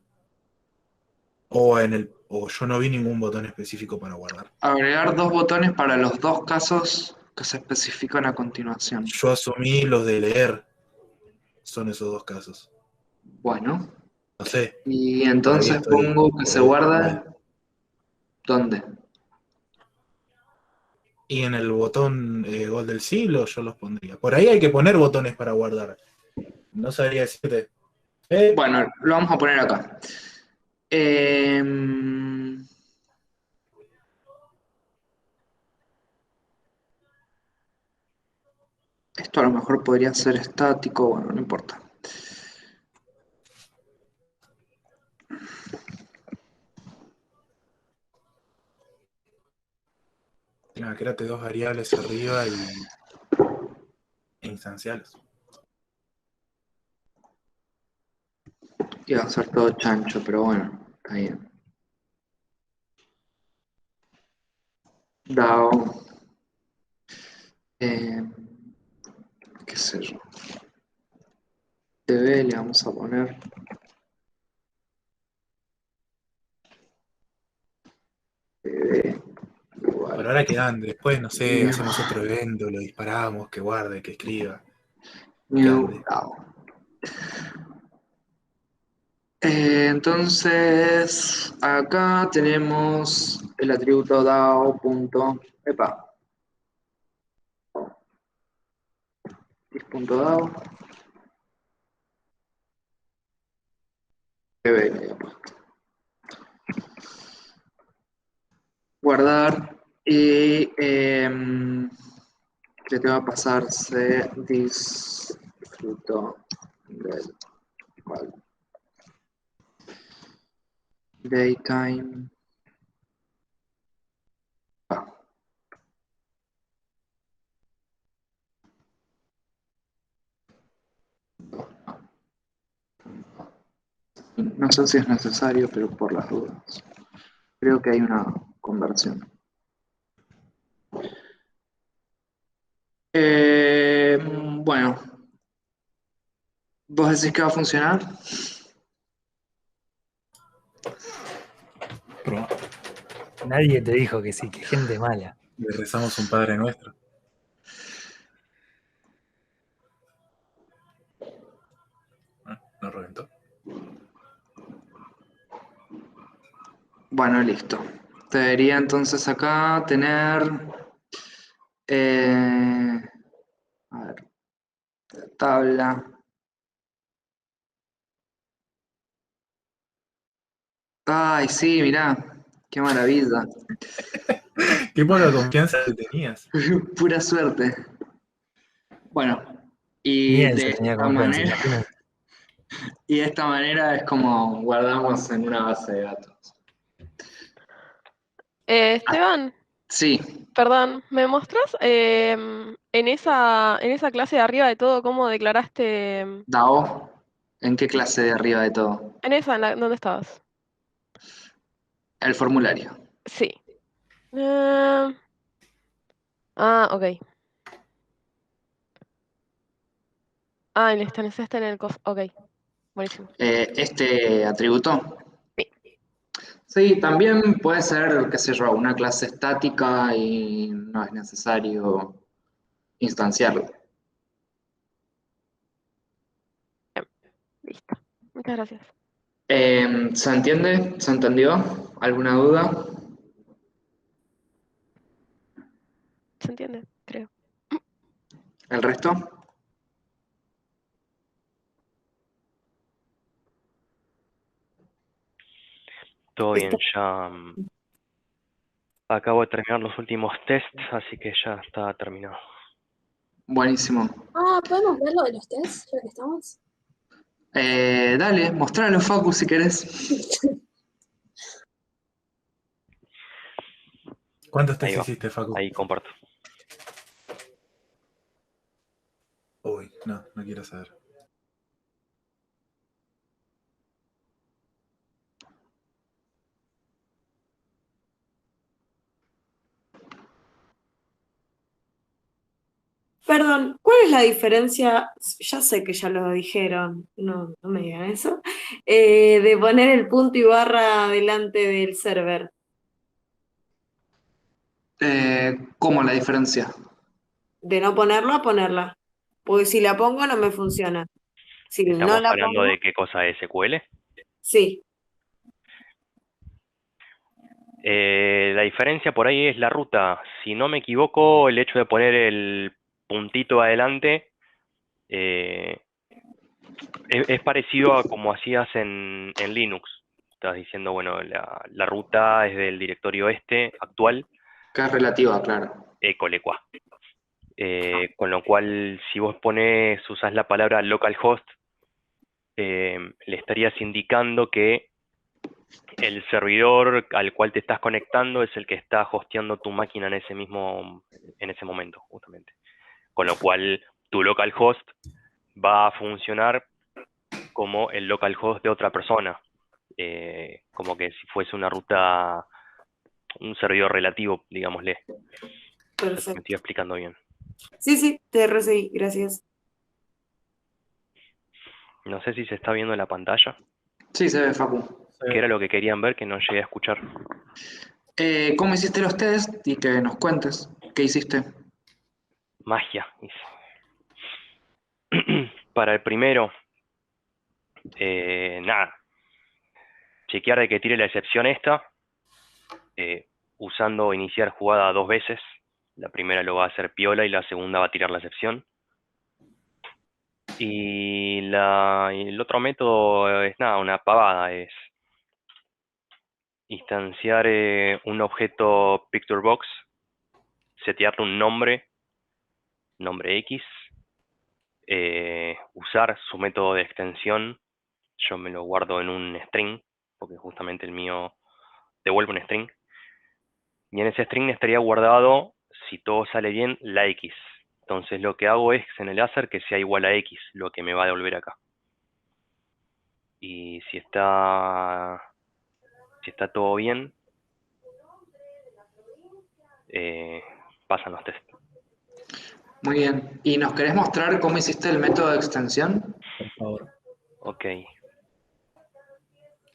O yo no vi ningún botón específico para guardar.
Agregar dos botones para los dos casos que se especifican a continuación.
Yo asumí los de leer. Son esos dos casos.
Bueno.
No sé.
Y
Por ahí
entonces
estoy
pongo que se guarda. ¿Dónde?
Y en el botón gol del siglo yo los pondría. Por ahí hay que poner botones para guardar. No sabría decirte.
Bueno, lo vamos a poner acá. Esto a lo mejor podría ser estático, bueno, no importa.
créate dos variables arriba e instanciales.
Iba a ser todo chancho, pero bueno, está bien. DAO. Qué sé yo. TV le vamos a poner. TV.
Por ahora quedan, después, no sé, hacemos otro evento, lo disparamos, que guarde, que escriba.
New DAO. Entonces, acá tenemos el atributo DAO. Epa. Dis.DAO. TV le había puesto. Guardar y le tengo que pasarse disfruto del cual daytime. No sé si es necesario, pero por las dudas. Creo que hay una conversión. Bueno. ¿Vos decís que va a funcionar?
Nadie te dijo que sí, que gente mala.
Le rezamos un Padre Nuestro. No reventó.
Bueno, listo. Debería entonces acá tener... a ver. Tabla. Ay, sí, mirá. Qué maravilla.
Qué poca confianza que tenías.
Pura suerte. Bueno, y
Ni él
de
se tenía
esta
confianza,
manera...
imagínate.
Y de esta manera es como guardamos en una base de datos.
Esteban,
Sí,
perdón, ¿me mostrás en esa clase de arriba de todo cómo declaraste
DAO. ¿En qué clase de arriba de todo?
en esa, ¿dónde estabas?
El formulario.
Sí. Ok. Está en el ok, buenísimo.
Este atributo. Sí, también puede ser, qué sé yo, una clase estática y no es necesario instanciarlo.
Listo. Muchas gracias.
¿Se entiende? ¿Se entendió? ¿Alguna duda?
¿Se entiende? Creo.
¿El resto?
Todo bien, ya acabo de terminar los últimos tests, así que ya está terminado.
Buenísimo.
¿Podemos ver lo de los tests, ya que estamos?
Dale, mostralo, Facu, si querés.
¿Cuántos
Ahí
test
va,
hiciste, Facu?
ahí comparto.
Uy, no quiero saber.
Perdón, ¿cuál es la diferencia? Ya sé que ya lo dijeron, no me digan eso, de poner el punto y barra delante del server.
¿Cómo la diferencia?
De no ponerlo a ponerla. Porque si la pongo no me funciona. Si no
¿Estamos
la
hablando
pongo,
de qué cosa es SQL?
sí.
La diferencia por ahí es la ruta. Si no me equivoco, el hecho de poner el puntito adelante es parecido a como hacías en Linux. Estás diciendo, bueno, la ruta es del directorio este actual.
Que es relativa, claro.
Colecua. Con lo cual, si vos usás la palabra localhost, le estarías indicando que el servidor al cual te estás conectando es el que está hosteando tu máquina en ese momento, justamente. Con lo cual, tu localhost va a funcionar como el localhost de otra persona. Como que si fuese una ruta, un servidor relativo, digámosle. No sé si me
Perfecto.
estoy explicando bien.
Sí, te recibí, gracias.
No sé si se está viendo en la pantalla.
Sí, se ve, Facu.
¿Qué era lo que querían ver que no llegué a escuchar?
¿Cómo hiciste los test? Y que nos cuentes. ¿Qué hiciste?
Magia. Para el primero, nada. Chequear de que tire la excepción esta, usando iniciar jugada 2 veces. La primera lo va a hacer piola y la segunda va a tirar la excepción. Y el otro método es nada, una pavada, es instanciar un objeto picture box, setearle un nombre X, usar su método de extensión. Yo me lo guardo en un string, porque justamente el mío devuelve un string. Y en ese string estaría guardado, si todo sale bien, la X. Entonces lo que hago es en el Acer que sea igual a X, lo que me va a devolver acá. Y si está todo bien, pasan los test.
Muy bien. ¿Y nos querés mostrar cómo hiciste el método de extensión?
Por favor.
Ok.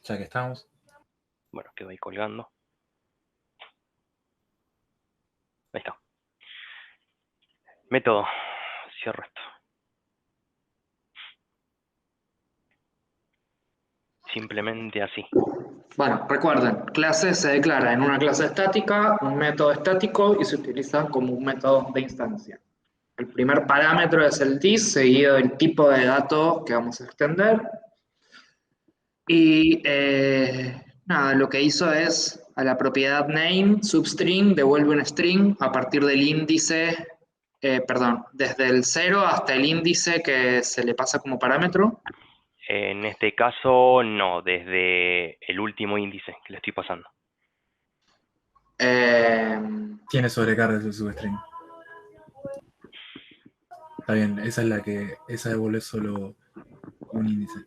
Ya que estamos.
Bueno, quedo ahí colgando. Ahí está. Método. Cierro esto. Simplemente así.
Bueno, recuerden, clase se declara en una clase estática, un método estático y se utiliza como un método de instancia. El primer parámetro es el dis, seguido del tipo de dato que vamos a extender. Y nada, lo que hizo es a la propiedad name, substring, devuelve un string a partir del índice, desde el 0 hasta el índice que se le pasa como parámetro.
En este caso, no, desde el último índice que le estoy pasando.
Tiene sobrecarga ese substring. Está bien, esa devuelve solo un índice.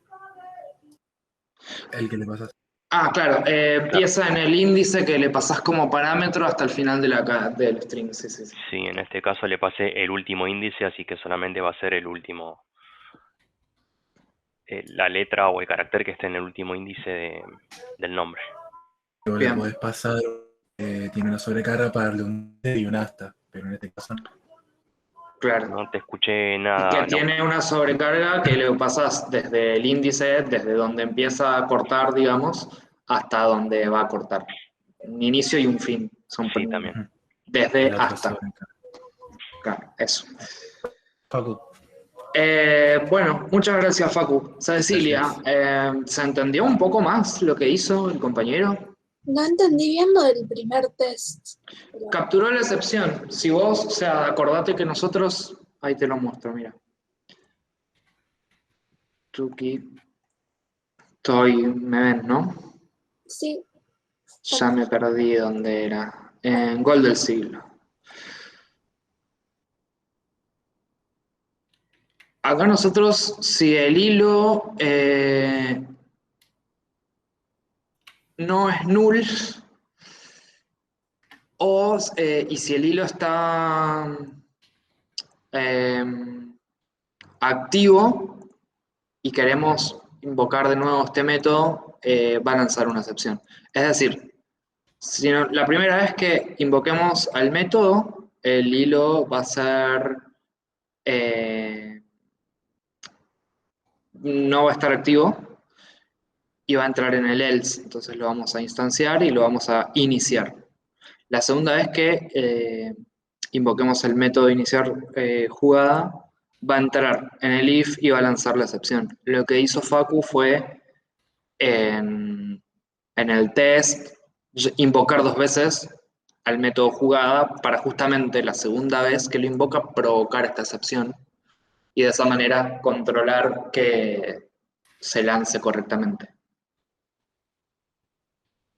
El que le pasas.
Ah, claro, empieza en el índice que le pasás como parámetro hasta el final del string. Sí.
Sí, en este caso le pasé el último índice, así que solamente va a ser el último, la letra o el carácter que esté en el último índice del nombre.
Luego le podés pasar, tiene una sobrecarga para darle un y un asta, pero en este caso no.
Claro.
No te escuché nada.
Que tiene una sobrecarga que le pasas desde el índice, desde donde empieza a cortar, digamos, hasta donde va a cortar. Un inicio y un fin. Son
sí, también.
Desde hasta. Claro, eso.
Facu.
Bueno, muchas gracias, Facu. Cecilia, ¿se entendió un poco más lo que hizo el compañero?
No entendí bien lo del primer test.
Capturó la excepción. Si vos, o sea, acordate que nosotros... Ahí te lo muestro, mira. Tuki. ¿Me ven, no?
Sí.
Ya me perdí dónde era. En Gol del Siglo. Acá nosotros, si el hilo no es null, y si el hilo está activo y queremos invocar de nuevo este método, va a lanzar una excepción. Es decir, si la primera vez que invoquemos al método, el hilo va a ser... no va a estar activo y va a entrar en el else. Entonces lo vamos a instanciar y lo vamos a iniciar. La segunda vez que invoquemos el método de iniciar jugada, va a entrar en el if y va a lanzar la excepción. Lo que hizo Facu fue en el test invocar 2 veces al método jugada para justamente la segunda vez que lo invoca provocar esta excepción y de esa manera controlar que se lance correctamente.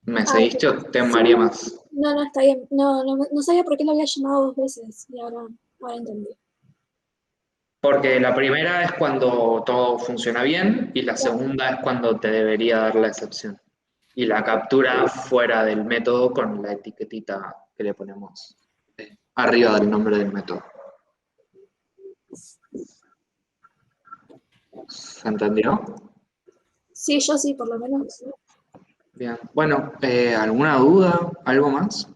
¿Me
Ah,
seguiste o te
sí,
mareé más?
no, está bien. No sabía por qué lo había llamado 2 veces y ahora entendí.
Porque la primera es cuando todo funciona bien y la segunda es cuando te debería dar la excepción. Y la captura fuera del método con la etiquetita que le ponemos arriba del nombre del método. ¿Se entendió?
Sí, yo sí, por lo menos.
Bien. Bueno, ¿alguna duda? ¿Algo más?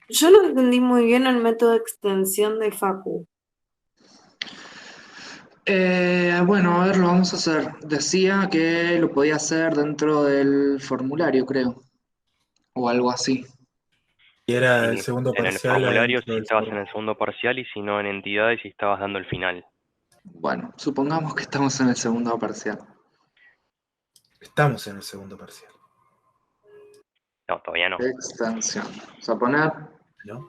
Yo no entendí muy bien el método de extensión de Facu.
Bueno, a ver, lo vamos a hacer. Decía que lo podía hacer dentro del formulario, creo, o algo así.
Y era el
Sí,
segundo
en el
parcial
formulario
adentro
si
del
estabas en
foro.
el segundo parcial y si no en entidades si estabas dando el final.
Bueno, supongamos que estamos en el segundo parcial.
Estamos en el segundo parcial,
No, todavía no.
Extensión. Vamos a poner.
¿no?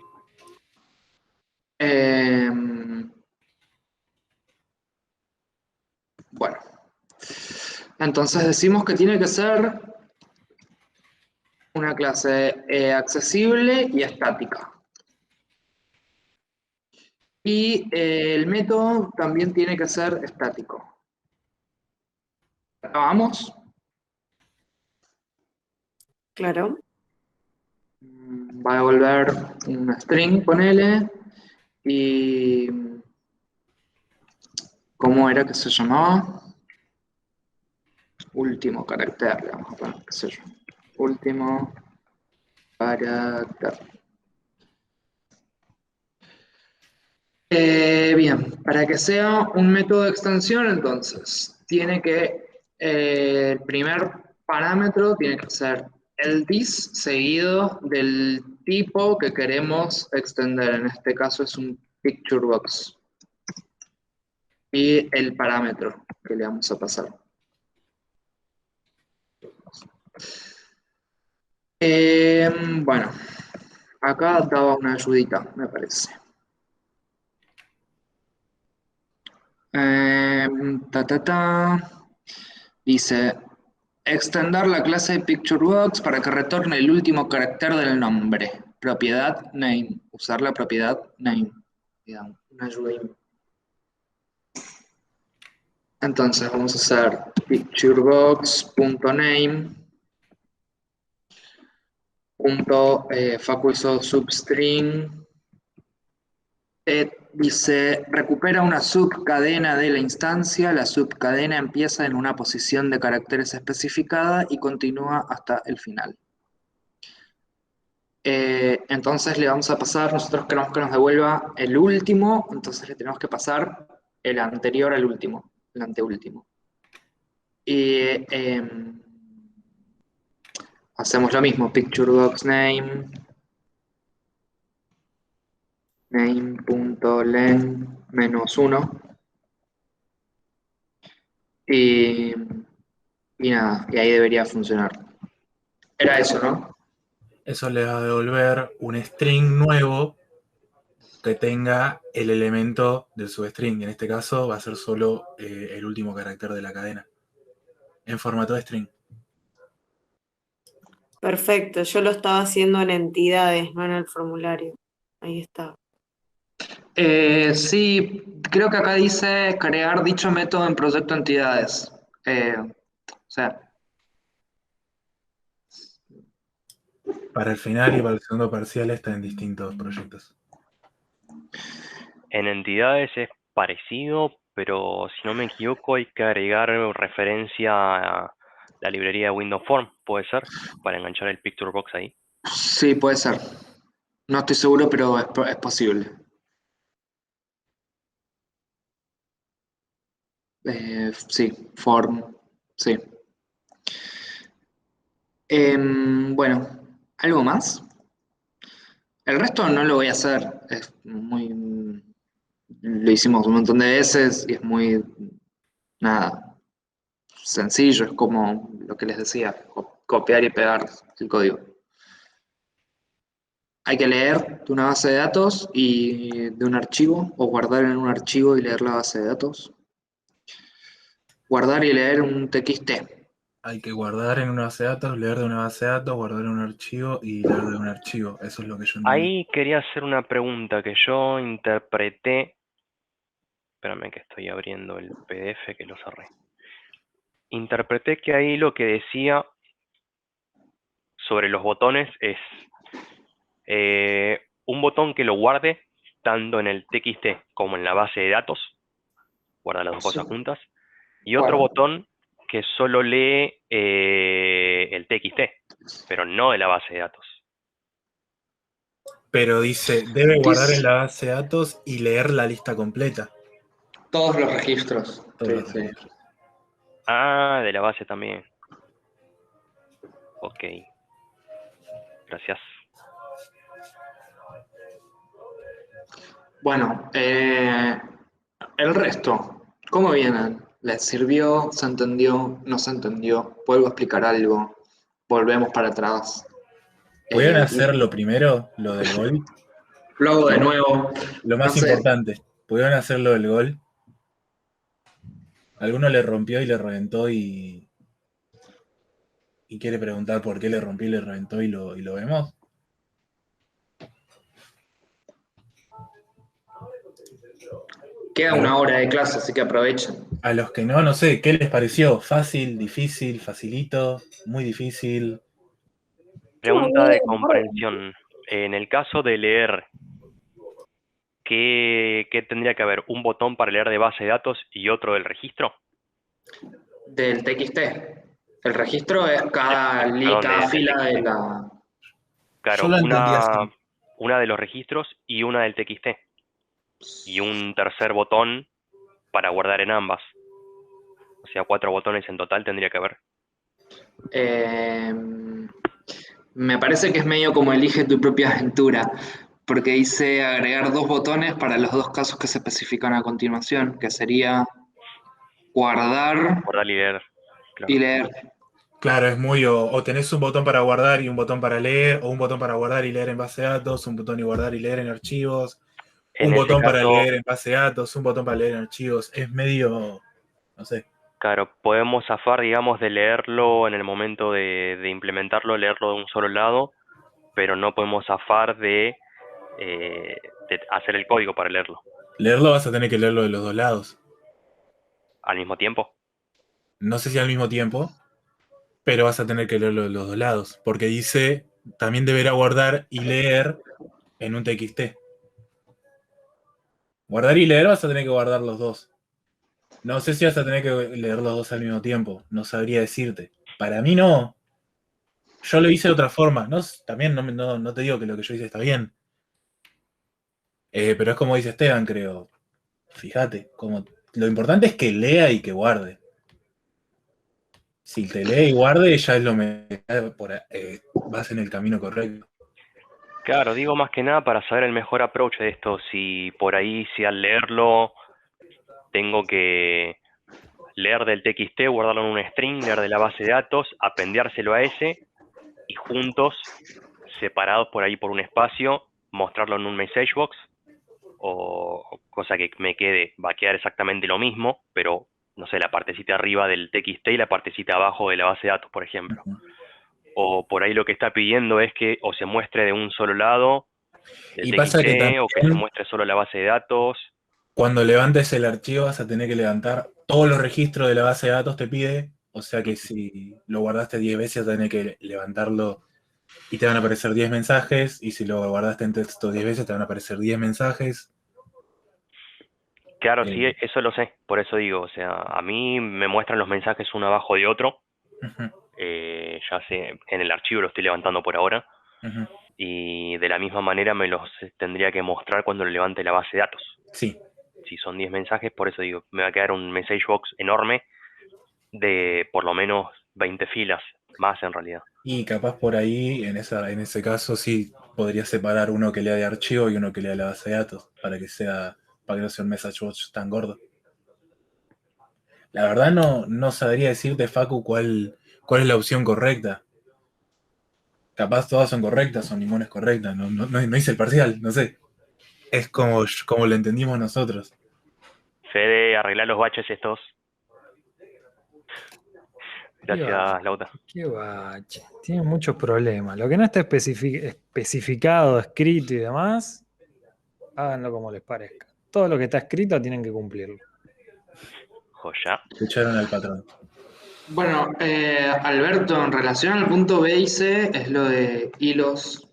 Bueno. Entonces decimos que tiene que ser una clase accesible y estática. Y el método también tiene que ser estático. ¿Acabamos?
Claro.
Va a devolver un string, ponele, y ¿cómo era que se llamaba? Último carácter, le vamos a poner, qué sé yo. Último carácter. Bien, para que sea un método de extensión, entonces, tiene que, el primer parámetro tiene que ser el dis seguido del tipo que queremos extender. En este caso es un picture box. Y el parámetro que le vamos a pasar. Bueno, acá daba una ayudita, me parece. Dice, extender la clase de PictureBox para que retorne el último carácter del nombre. Propiedad name. Usar la propiedad name. Digamos, una ayuda ahí. Entonces vamos a hacer picturebox.name Facu hizo substring. Dice, recupera una subcadena de la instancia, la subcadena empieza en una posición de caracteres especificada y continúa hasta el final. Entonces le vamos a pasar, nosotros queremos que nos devuelva el último, entonces le tenemos que pasar el anterior al último, el anteúltimo. Y hacemos lo mismo, picturebox.name name.len-1 y nada, y ahí debería funcionar. Era eso, ¿no?
Eso le va a devolver un string nuevo que tenga el elemento del substring. En este caso va a ser solo el último carácter de la cadena, en formato de string.
Perfecto. Yo lo estaba haciendo en entidades, no en el formulario. Ahí está.
Sí, creo que acá dice crear dicho método en proyecto entidades. O sea,
Para el final y para el segundo parcial está en distintos proyectos.
En entidades es parecido, pero si no me equivoco hay que agregar referencia a la librería de Windows Form, ¿puede ser? Para enganchar el Picture Box ahí.
sí, puede ser. No estoy seguro, pero es posible. Sí, form, sí. Bueno, ¿algo más? El resto no lo voy a hacer. Es muy. Lo hicimos un montón de veces y es muy. Nada. Sencillo, es como lo que les decía, copiar y pegar el código. Hay que leer de una base de datos y de un archivo, o guardar en un archivo y leer la base de datos. Guardar y leer un TXT.
Hay que guardar en una base de datos, leer de una base de datos, guardar en un archivo y leer de un archivo. Eso es lo que yo entendí.
Ahí quería hacer una pregunta que yo interpreté. Espérame que estoy abriendo el PDF que lo cerré. Interpreté que ahí lo que decía sobre los botones es un botón que lo guarde tanto en el TXT como en la base de datos, guarda las dos cosas juntas, y otro botón que solo lee el TXT, pero no de la base de datos.
Pero dice, debe guardar en la base de datos y leer la lista completa.
Todos los registros.
Todos los
Sí.
registros.
Ah, de la base también. Ok. Gracias.
Bueno, el resto, ¿cómo vienen? ¿Les sirvió? ¿Se entendió? ¿No se entendió? ¿Vuelvo a explicar algo? ¿Volvemos para atrás?
¿Pudieron hacer lo primero, lo del gol?
Lo hago de nuevo.
Lo más
No sé.
importante, ¿pudieron hacer lo del gol? Alguno le rompió y le reventó y quiere preguntar por qué le rompió y le reventó y lo vemos.
Queda una hora de clase, así que aprovechen.
A los que no sé, ¿qué les pareció? ¿Fácil, difícil, facilito, muy difícil?
Pregunta de comprensión. En el caso de leer, ¿qué tendría que haber? ¿Un botón para leer de base de datos y otro del registro?
Del TXT. El registro es cada
del
fila de
TXT.
la...
Claro,
Yo lo entendí así.
una de los registros y una del TXT. Y un tercer botón para guardar en ambas. O sea, 4 botones en total tendría que haber.
Me parece que es medio como elige tu propia aventura, porque dice agregar 2 botones para los 2 casos que se especifican a continuación, que sería guardar
Guardar y leer. Claro.
y leer.
Claro, es muy o tenés un botón para guardar y un botón para leer, o un botón para guardar y leer en base de datos, un botón y guardar y leer en archivos,
En
un
ese
botón para
caso,
leer en base de datos, un botón para leer en archivos. Es medio, no sé.
claro, podemos zafar, digamos, de leerlo en el momento de implementarlo, leerlo de un solo lado, pero no podemos zafar de hacer el código para leerlo
Leerlo vas a tener que leerlo de los dos lados.
al mismo tiempo.
No sé si al mismo tiempo, pero vas a tener que leerlo de los dos lados, porque dice, también deberá guardar y leer en un TXT. Guardar y leer vas a tener que guardar los dos. No sé si vas a tener que leer los dos al mismo tiempo, no sabría decirte. Para mí no. Yo lo hice de otra forma. También no te digo que lo que yo hice está bien. Pero es como dice Esteban, creo. Fíjate, lo importante es que lea y que guarde. Si te lee y guarde, ya es vas en el camino correcto.
Claro, digo más que nada para saber el mejor approach de esto. Si por ahí, si al leerlo tengo que leer del TXT, guardarlo en un string, leer de la base de datos, apendeárselo a ese y juntos, separados por ahí por un espacio, mostrarlo en un message box o cosa que va a quedar exactamente lo mismo, pero no sé, la partecita arriba del TXT y la partecita abajo de la base de datos, por ejemplo. O por ahí lo que está pidiendo es que o se muestre de un solo lado el
Y pasa que
TXT o que se
también,
muestre solo la base de datos.
cuando levantes el archivo vas a tener que levantar todos los registros de la base de datos, te pide. O sea que si lo guardaste 10 veces, vas a tener que levantarlo y te van a aparecer 10 mensajes. Y si lo guardaste en texto 10 veces, te van a aparecer 10 mensajes.
Claro, sí, eso lo sé, por eso digo, o sea, a mí me muestran los mensajes uno abajo de otro, ya sé, en el archivo lo estoy levantando por ahora, y de la misma manera me los tendría que mostrar cuando lo levante la base de datos.
Sí.
Si son 10 mensajes, por eso digo, me va a quedar un message box enorme de por lo menos 20 filas, más en realidad.
Y capaz por ahí, en ese caso, sí podría separar uno que lea de archivo y uno que lea de la base de datos, para que no sea un message box tan gordo. La verdad no sabría decirte, Facu, cuál es la opción correcta. Capaz todas son correctas o ninguna es correcta. No hice el parcial, no sé. Es como lo entendimos nosotros.
Fede, arreglar los baches estos. Gracias, Lauta.
Qué bache. Tiene muchos problemas. Lo que no está especificado, escrito y demás, háganlo como les parezca. Todo lo que está escrito tienen que cumplirlo.
Joya.
Escucharon al patrón.
Bueno, Alberto, en relación al punto B y C, es lo de hilos.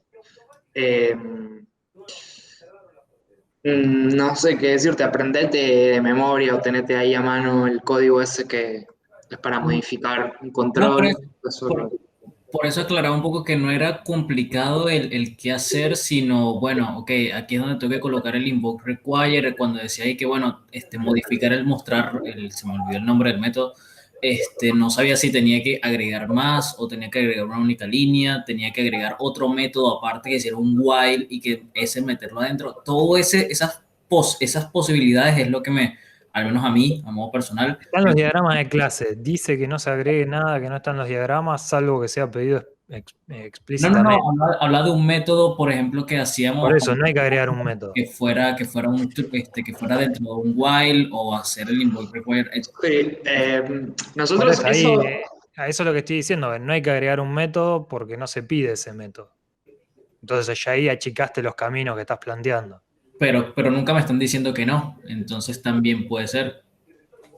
No sé qué decirte, aprendete de memoria o tenete ahí a mano el código ese que es para modificar un
No,
control.
por eso aclaraba un poco que no era complicado el qué hacer, sino, bueno, ok, aquí es donde tengo que colocar el invoke require, cuando decía ahí que, bueno, modificar el mostrar, se me olvidó el nombre del método, no sabía si tenía que agregar más o tenía que agregar una única línea, tenía que agregar otro método aparte que hiciera un while y que ese meterlo adentro. Todo esas posibilidades es lo que al menos a mí, a modo personal.
Están los diagramas de clase. Dice que no se agregue nada que no está en los diagramas, salvo que sea pedido explícitamente.
No, habla de un método, por ejemplo, que hacíamos.
Por eso, no hay que agregar un método.
Que fuera que fuera dentro de un while o hacer el invoke require.
Nosotros
por eso, a eso es lo que estoy diciendo, que no hay que agregar un método porque no se pide ese método. Entonces ya ahí achicaste los caminos que estás planteando.
Pero nunca me están diciendo que no, entonces también puede ser.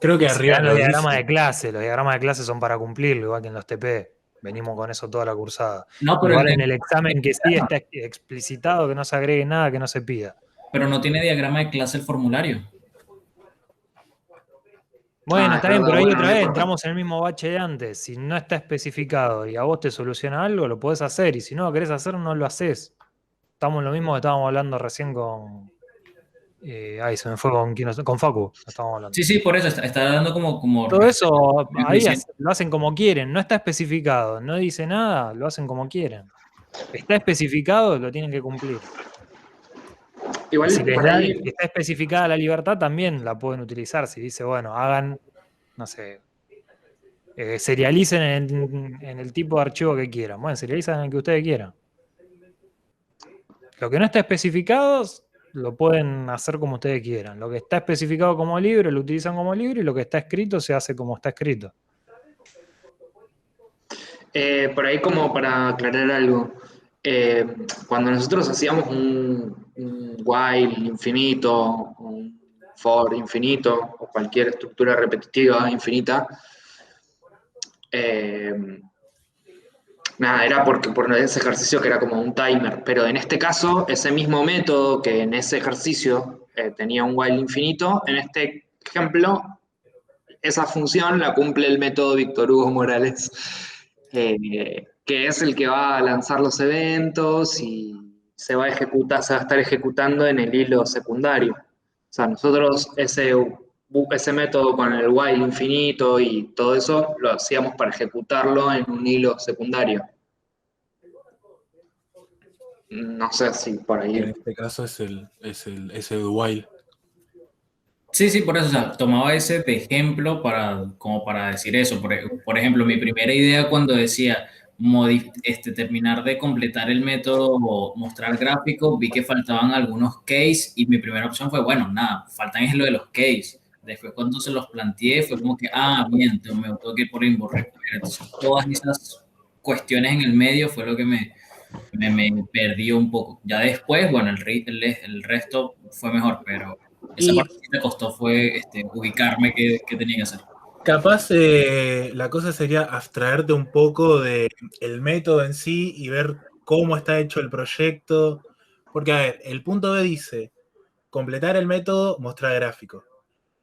Creo que arriba
los diagramas de clase, los diagramas de clase son para cumplirlo, igual que en los TP. Venimos con eso toda la cursada.
No, pero
igual en el examen que sí está explicitado que no se agregue nada que no se pida.
Pero no tiene diagrama de clase el formulario.
Bueno, está bien, pero ahí otra vez entramos en el mismo bache de antes. Si no está especificado y a vos te soluciona algo, lo podés hacer. Y si no lo querés hacer, no lo haces. Estamos en lo mismo que estábamos hablando recién con... se me fue con Facu. Estábamos hablando.
Sí, por eso está dando como
todo eso, ahí lo hacen como quieren. No está especificado, no dice nada, lo hacen como quieren. Está especificado, lo tienen que cumplir.
Igual
si está especificada la libertad, también la pueden utilizar. Si dice, bueno, hagan, no sé, serialicen en el tipo de archivo que quieran. Bueno, serialicen en el que ustedes quieran. Lo que no está especificado, lo pueden hacer como ustedes quieran. Lo que está especificado como libre, lo utilizan como libre, y lo que está escrito se hace como está escrito.
Por ahí como para aclarar algo. Cuando nosotros hacíamos un while infinito, un for infinito, o cualquier estructura repetitiva infinita, nada, era por ese ejercicio que era como un timer, pero en este caso, ese mismo método que en ese ejercicio tenía un while infinito, en este ejemplo, esa función la cumple el método Víctor Hugo Morales, que es el que va a lanzar los eventos y se va a estar ejecutando en el hilo secundario. O sea, nosotros ese método con el while infinito y todo eso lo hacíamos para ejecutarlo en un hilo secundario. No sé si por ahí.
En este caso es el while.
Sí, por eso, o sea, tomaba ese de ejemplo como para decir eso. Por ejemplo, mi primera idea cuando decía terminar de completar el método o mostrar gráfico, vi que faltaban algunos case y mi primera opción fue, bueno, nada, faltan es lo de los case. Después cuando se los planteé fue como que, bien, me tengo que ir por invoke. Entonces, todas esas cuestiones en el medio fue lo que me perdió un poco. Ya después, bueno, el resto fue mejor, pero esa parte que me costó fue ubicarme qué tenía que hacer.
Capaz la cosa sería abstraerte un poco del método en sí y ver cómo está hecho el proyecto. Porque, a ver, el punto B dice, completar el método, mostrar gráfico.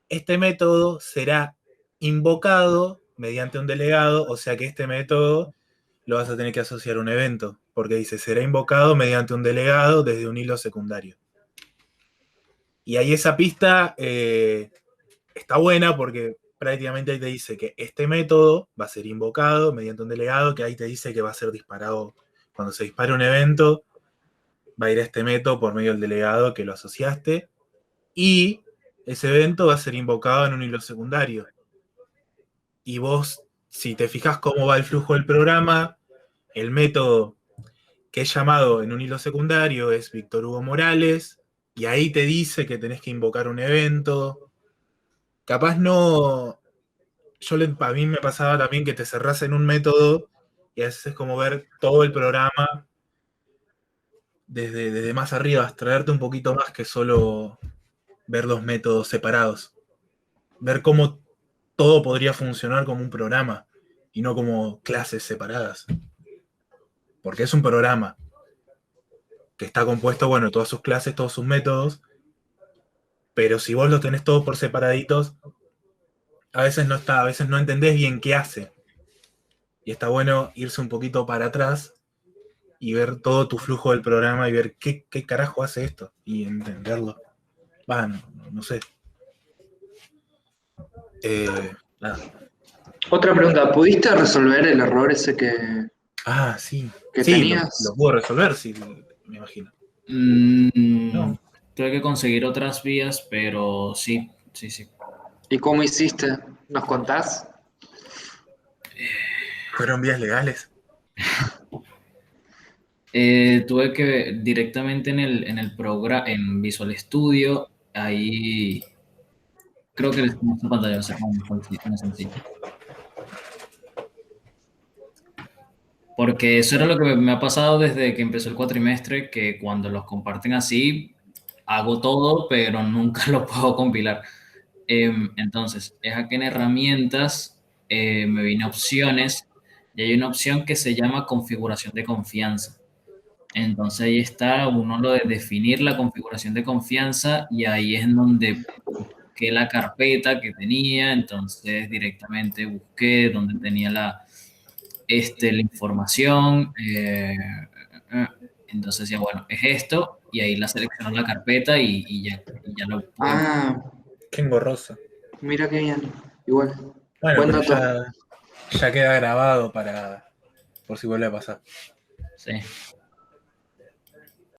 Este método será invocado mediante un delegado, o sea que este método lo vas a tener que asociar a un evento, porque dice, será invocado mediante un delegado desde un hilo secundario. Y ahí esa pista está buena porque prácticamente ahí te dice que este método va a ser invocado mediante un delegado, que ahí te dice que va a ser disparado. Cuando se dispare un evento, va a ir a este método por medio del delegado que lo asociaste, y ese evento va a ser invocado en un hilo secundario. Y vos, si te fijas cómo va el flujo del programa, el método que es llamado en un hilo secundario es Víctor Hugo Morales, y ahí te dice que tenés que invocar un evento. Capaz no a mí me pasaba también que te cerrás en un método y a veces es como ver todo el programa desde más arriba, abstraerte un poquito más que solo ver los métodos separados. Ver cómo todo podría funcionar como un programa y no como clases separadas. Porque es un programa que está compuesto, bueno, todas sus clases, todos sus métodos, pero si vos los tenés todos por separaditos, a veces no entendés bien qué hace. Y está bueno irse un poquito para atrás y ver todo tu flujo del programa y ver qué carajo hace esto y entenderlo. No sé. Nada.
Otra pregunta, ¿pudiste resolver el error ese que
Sí.
que
Sí,
tenías?
lo puedo resolver, sí, me imagino.
No. Tuve que conseguir otras vías, pero sí.
¿Y cómo hiciste? ¿Nos contás?
¿Fueron vías legales?
Tuve que directamente en el programa, en Visual Studio, ahí creo que esta pantalla va a ser más sencilla. Porque eso era lo que me ha pasado desde que empezó el cuatrimestre, que cuando los comparten así, hago todo, pero nunca lo puedo compilar. Entonces, es aquí en herramientas, me vine a opciones, y hay una opción que se llama configuración de confianza. Entonces ahí está uno lo de definir la configuración de confianza y ahí es en donde busqué la carpeta que tenía, entonces directamente busqué donde tenía la información, entonces ya bueno, es esto y ahí la selecciono la carpeta y ya lo puedo.
Qué engorroso.
Mira qué bien, igual.
Bueno,
Buen
pero
dato.
ya queda grabado por si vuelve a pasar.
Sí.